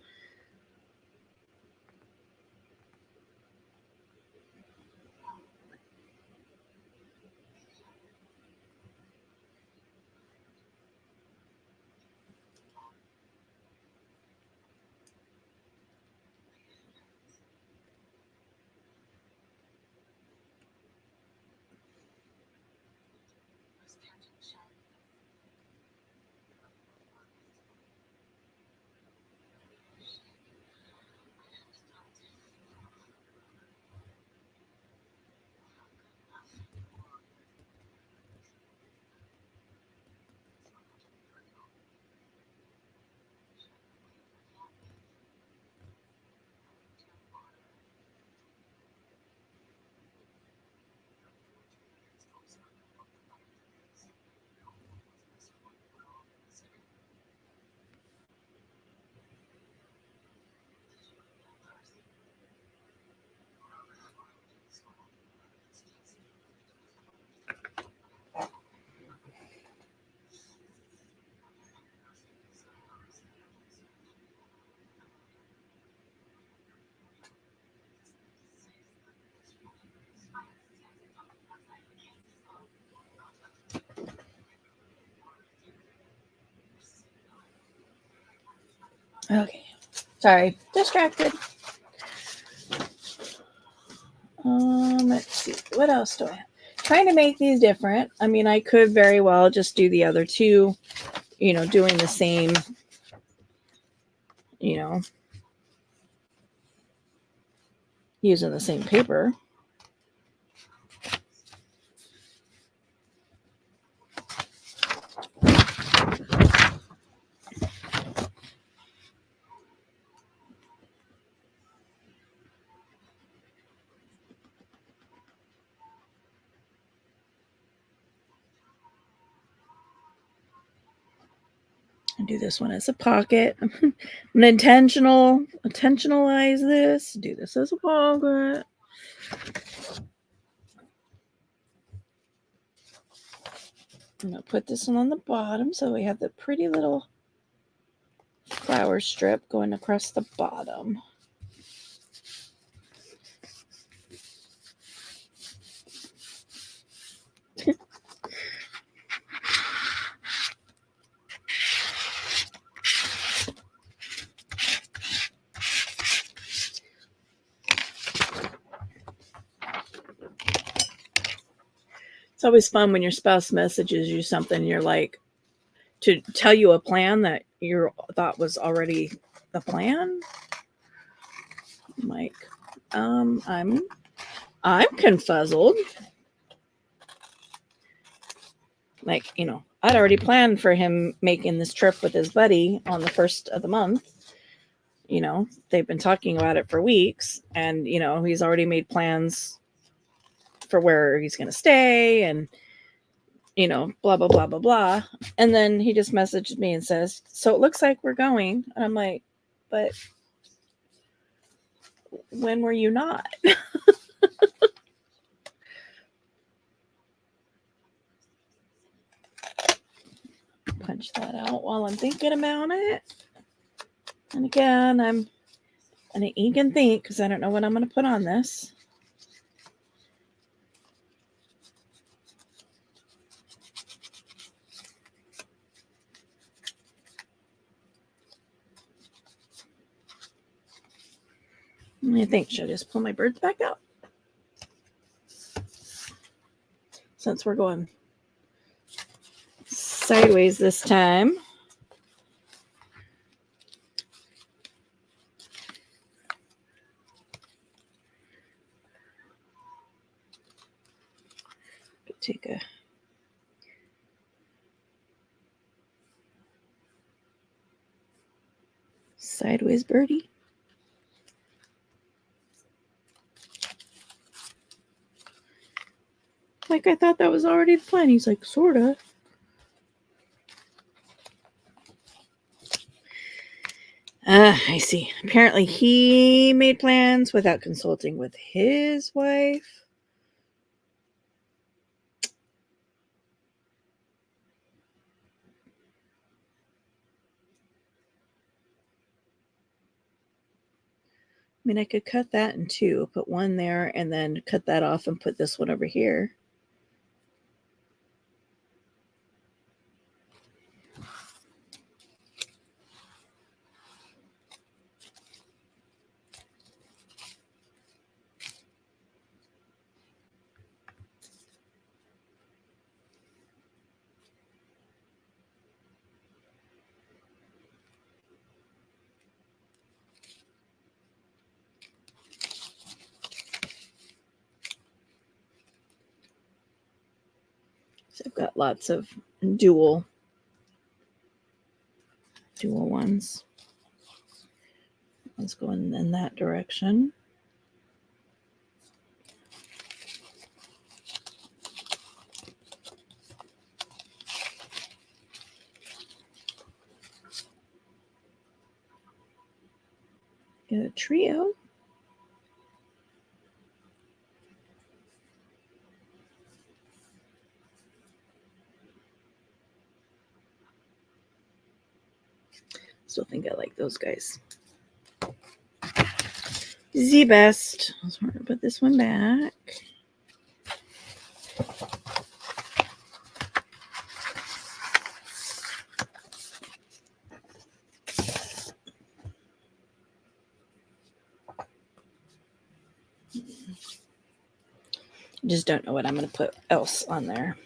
Okay. Sorry, distracted. let's see. What else do I have? Trying to make these different. I mean, I could very well just do the other two, doing the same, using the same paper. And do this one as a pocket. I'm gonna intentionalize this. Do this as a pocket. I'm gonna put this one on the bottom so we have the pretty little flower strip going across the bottom. It's always fun when your spouse messages you something, you're like, to tell you a plan that you thought was already the plan. I'm like, I'm confuzzled. Like, I'd already planned for him making this trip with his buddy on the 1st of the month. They've been talking about it for weeks, and he's already made plans for where he's going to stay, and blah blah blah blah blah. And then he just messaged me and says, so it looks like we're going. And I'm like, but when were you not? Punch that out while I'm thinking about it. And again, I'm gonna ink and think because I don't know what I'm gonna put on this. I think, should I just pull my birds back out? Since we're going sideways this time. Take a sideways birdie. Like, I thought that was already the plan. He's like, sorta. I see. Apparently he made plans without consulting with his wife. I mean, I could cut that in two, put one there, and then cut that off and put this one over here. So I've got lots of dual ones. Let's go in that direction. Get a trio. Still think I like those guys the best. I was going to put this one back. Just don't know what I'm going to put else on there.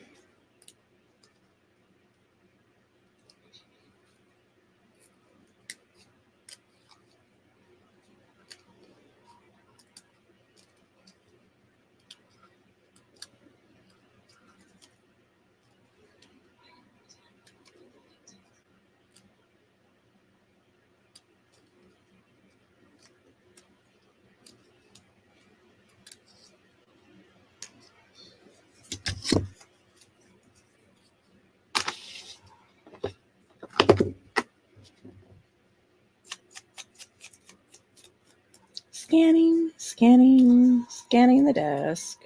Scanning, scanning, scanning the desk.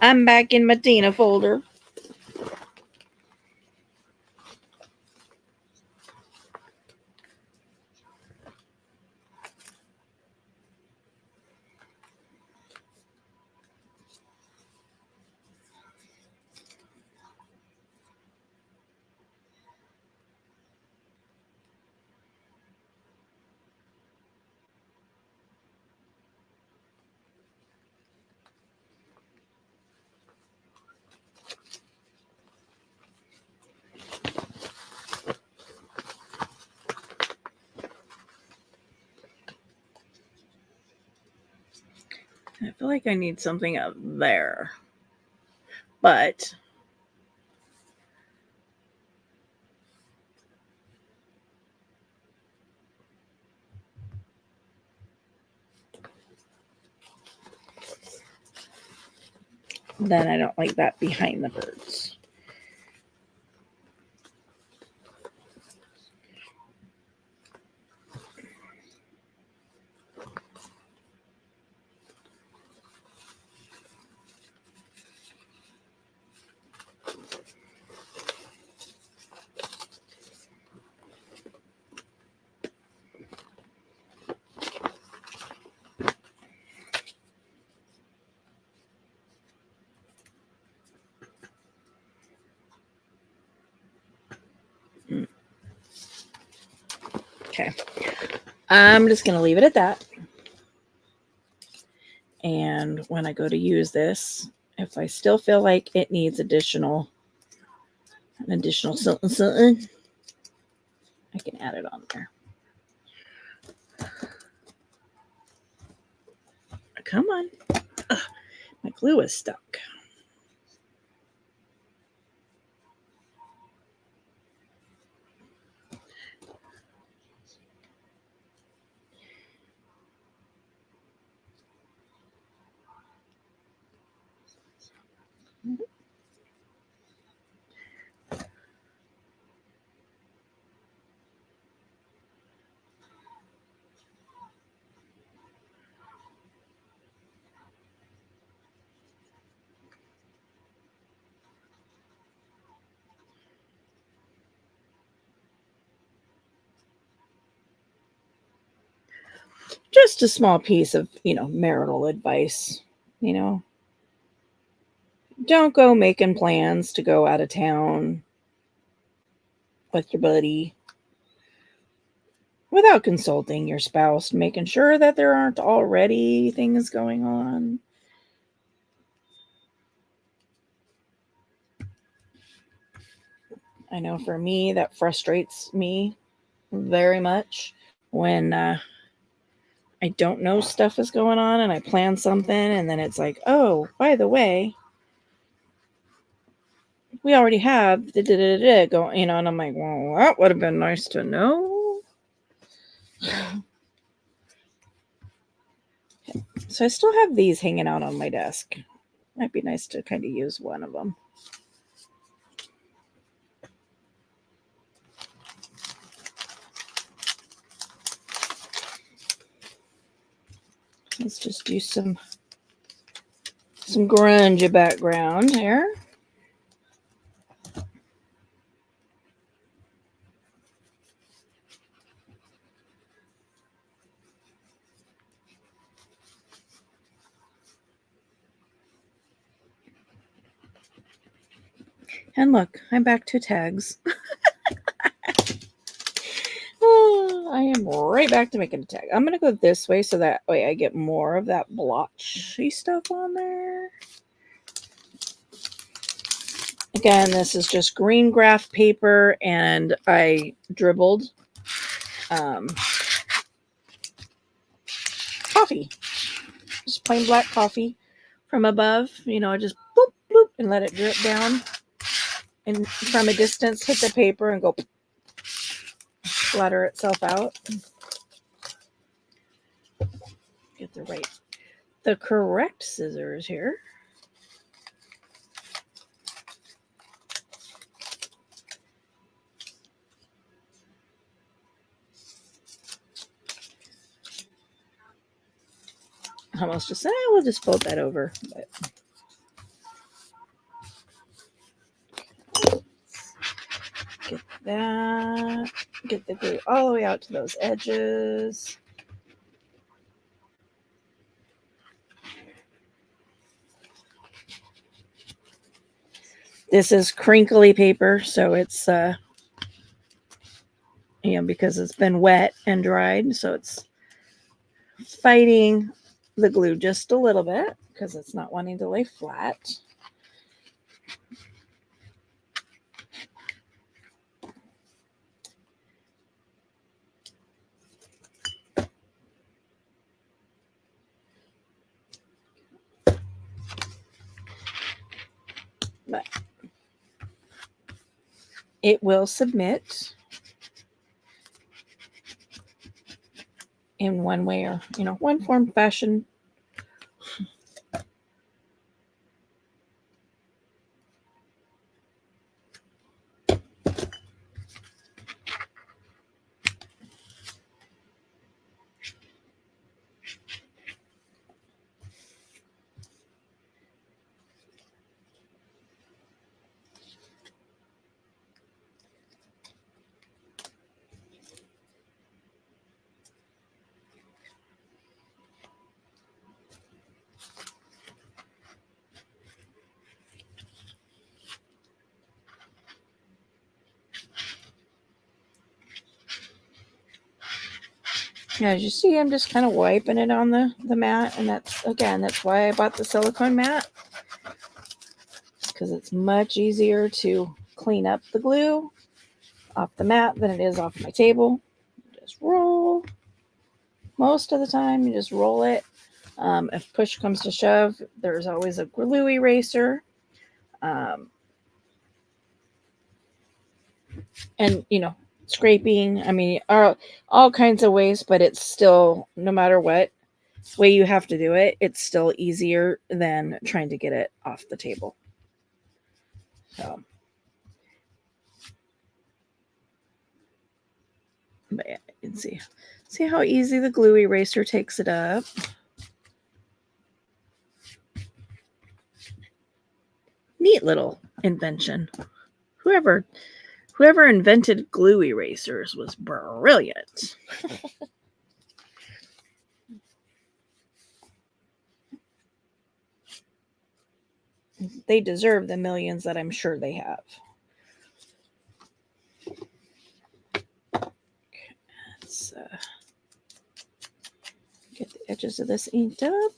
I'm back in my Tina folder. I feel like I need something up there. But then I don't like that behind the birds. Okay. I'm just going to leave it at that. And when I go to use this, if I still feel like it needs an additional something, I can add it on there. Come on. Ugh, my glue is stuck. Just a small piece of, marital advice, Don't go making plans to go out of town with your buddy without consulting your spouse, making sure that there aren't already things going on. I know for me, that frustrates me very much when I don't know stuff is going on and I plan something and then it's like, oh, by the way, we already have the going, and I'm like, well, that would have been nice to know. So I still have these hanging out on my desk. Might be nice to kind of use one of them. Let's just do some grunge background here. And look, I'm back to tags. Oh, I am right back to making a tag. I'm going to go this way so that way I get more of that blotchy stuff on there. Again, this is just green graph paper and I dribbled coffee. Just plain black coffee from above. I just boop, boop, and let it drip down. And from a distance, hit the paper and go splatter itself out. Get the correct scissors here. Almost just said, we'll just fold that over. But get that. Get the glue all the way out to those edges. This is crinkly paper, so it's because it's been wet and dried, so it's fighting the glue just a little bit because it's not wanting to lay flat. But it will submit in one way or, one form, fashion. As you see, I'm just kind of wiping it on the mat, and that's why I bought the silicone mat, because it's much easier to clean up the glue off the mat than it is off my table. Just roll. Most of the time, you just roll it. If push comes to shove, there's always a glue eraser. And, scraping, all kinds of ways, but it's still, no matter what way you have to do it, it's still easier than trying to get it off the table. So, but yeah, you can see how easy the glue eraser takes it up. Neat little invention. Whoever invented glue erasers was brilliant. They deserve the millions that I'm sure they have. Let's get the edges of this inked up.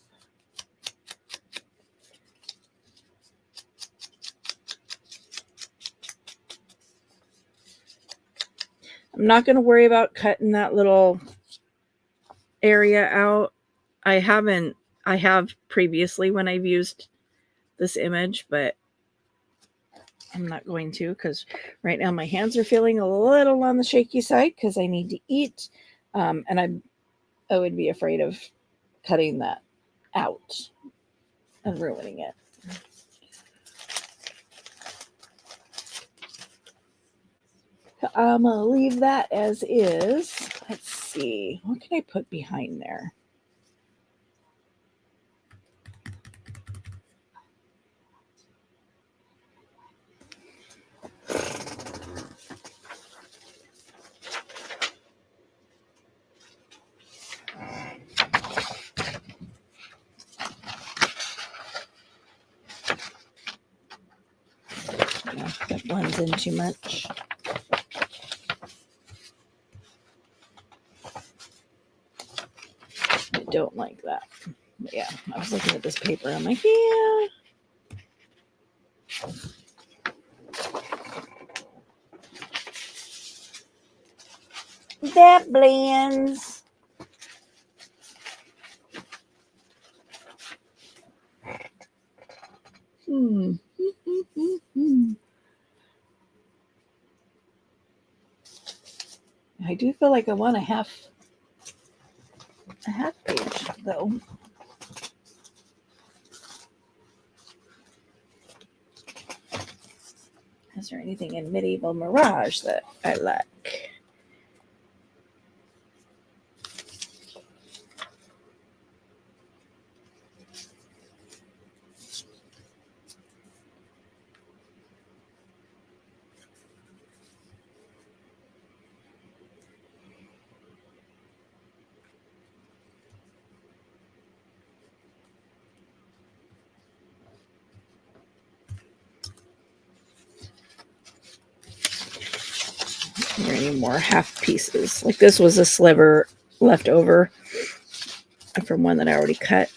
I'm not going to worry about cutting that little area out. I have previously when I've used this image, but I'm not going to because right now my hands are feeling a little on the shaky side because I need to eat. And I would be afraid of cutting that out and ruining it. I'm going to leave that as is. Let's see. What can I put behind there? Yeah, that blends in too much. I don't like that. But yeah, I was looking at this paper. I'm like, yeah. That blends. I do feel like I want a half page though. Is there anything in Medieval Mirage that I like? Are there any more half pieces? Like this was a sliver left over from one that I already cut.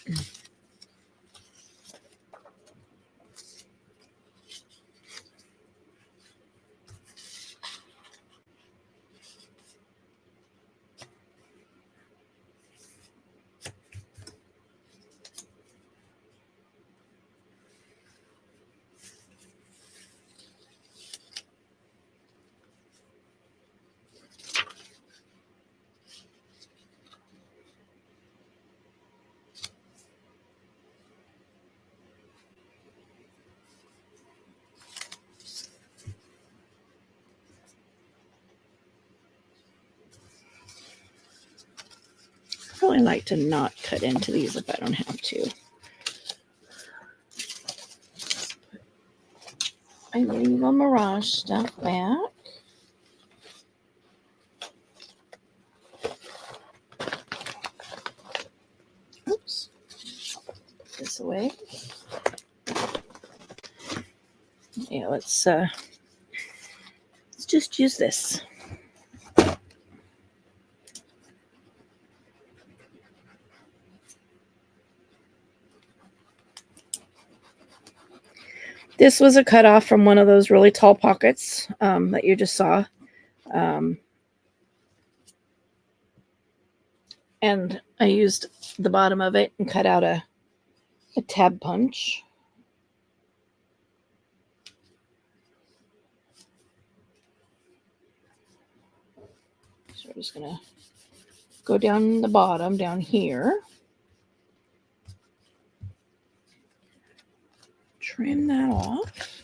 I really like to not cut into these if I don't have to. I leave a Mirage stuff back. Oops. Put this away. Yeah, let's just use this. This was a cutoff from one of those really tall pockets that you just saw. And I used the bottom of it and cut out a tab punch. So we're just going to go down the bottom, down here. Trim that off.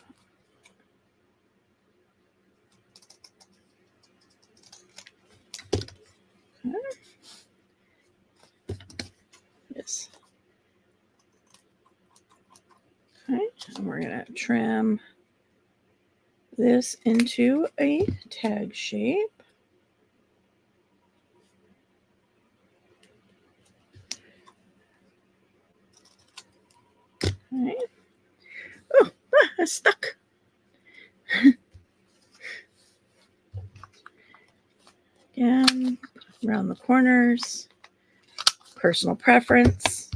Okay. Yes. Okay, and we're going to trim this into a tag shape. Okay. Oh, it's stuck. Again, around the corners. Personal preference.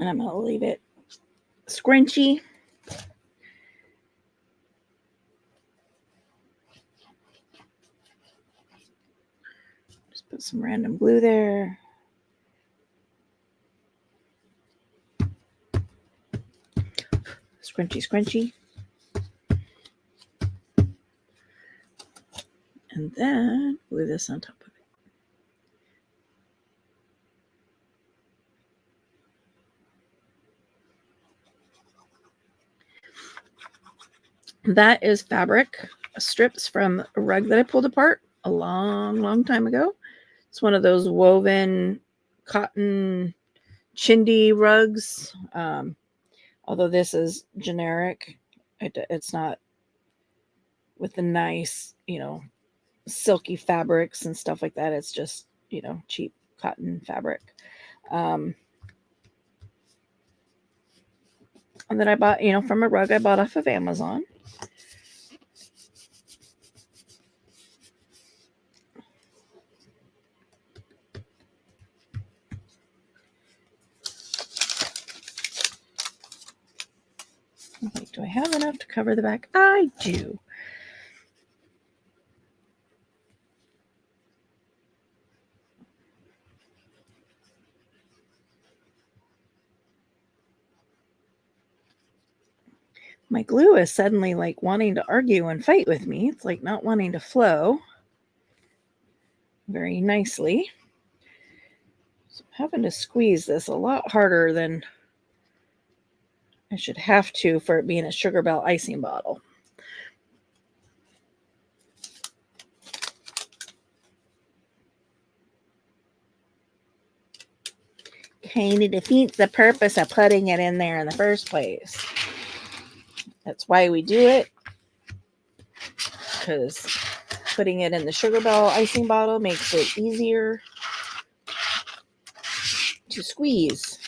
And I'm going to leave it scrunchy. Just put some random glue there. Scrunchy, scrunchy. And then glue this on top of it. That is fabric strips from a rug that I pulled apart a long, long time ago. It's one of those woven cotton chindi rugs. Although this is generic, it's not with the nice, silky fabrics and stuff like that. It's just, cheap cotton fabric. And that I bought, from a rug I bought off of Amazon. Wait, do I have enough to cover the back? I do. My glue is suddenly like wanting to argue and fight with me. It's like not wanting to flow very nicely. So I'm having to squeeze this a lot harder than I should have to for it being a Sugar Belle icing bottle. Kind of defeats the purpose of putting it in there in the first place. That's why we do it. Because putting it in the Sugar Belle icing bottle makes it easier to squeeze.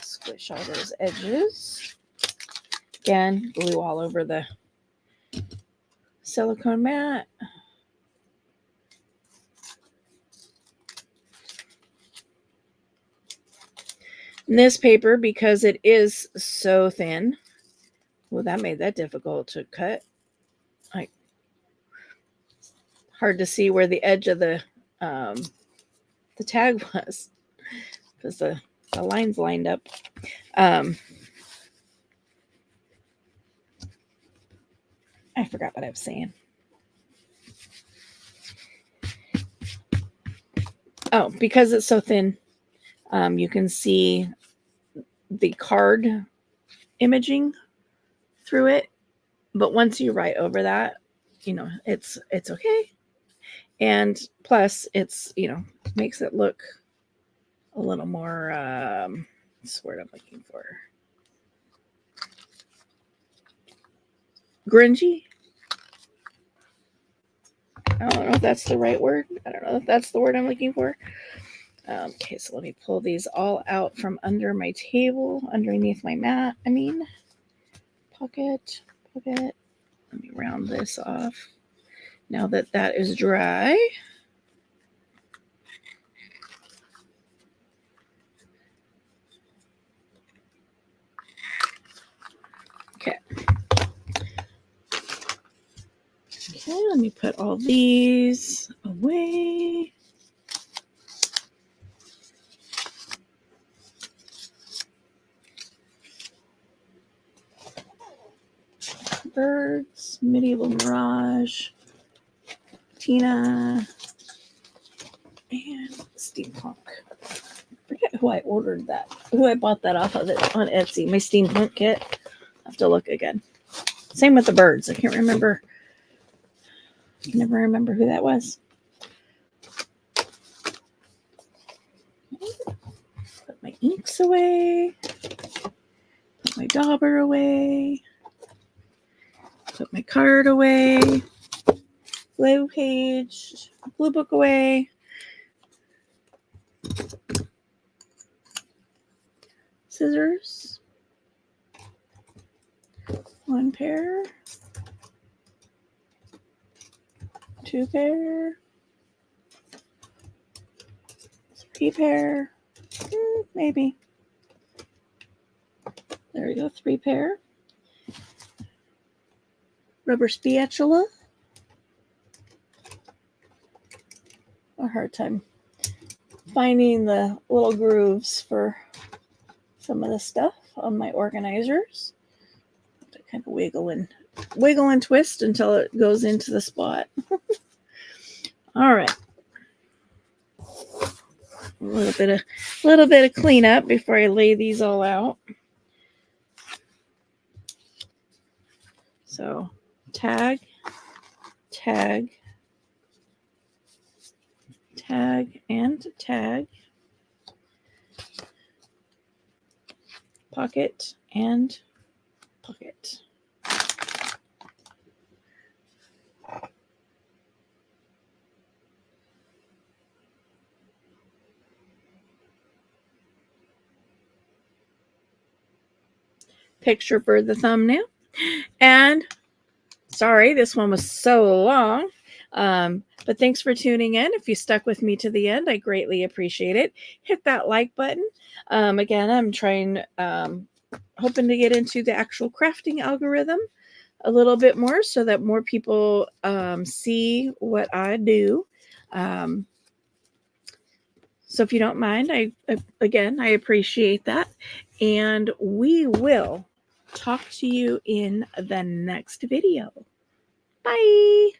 Squish all those edges. Again, glue all over the silicone mat. And this paper, because it is so thin, well, that made that difficult to cut. Like, hard to see where the edge of the tag was because the lines lined up. I forgot what I was saying. Oh, because it's so thin, you can see the card imaging through it. But once you write over that, it's okay. And plus, it's, makes it look a little more, what's the word I'm looking for? Grungy. I don't know if that's the right word. I don't know if that's the word I'm looking for. Okay, so let me pull these all out from under my table, underneath my mat. Pocket. Let me round this off. Now that that is dry. Okay. Okay, let me put all these away. Birds, Medieval Mirage, Tina, and Steampunk. I forget who I ordered that, who I bought that off of it on Etsy. My Steampunk kit. I have to look again. Same with the birds. I can't remember. I can never remember who that was. Put my inks away. Put my dauber away. Put my card away. Glue page. Glue book away. Scissors. One pair. Two pair. Pea pear. Maybe. There we go. 3 pair. Rubber spatula. A hard time finding the little grooves for some of the stuff on my organizers. To kind of wiggle and twist until it goes into the spot. All right. A little bit of cleanup before I lay these all out. So tag, tag, tag, and tag. Pocket and pocket. Picture for the thumbnail. And sorry, this one was so long. But thanks for tuning in. If you stuck with me to the end, I greatly appreciate it. Hit that like button. Again, I'm trying, hoping to get into the actual crafting algorithm a little bit more so that more people see what I do. So if you don't mind, I appreciate that. And we will talk to you in the next video. Bye.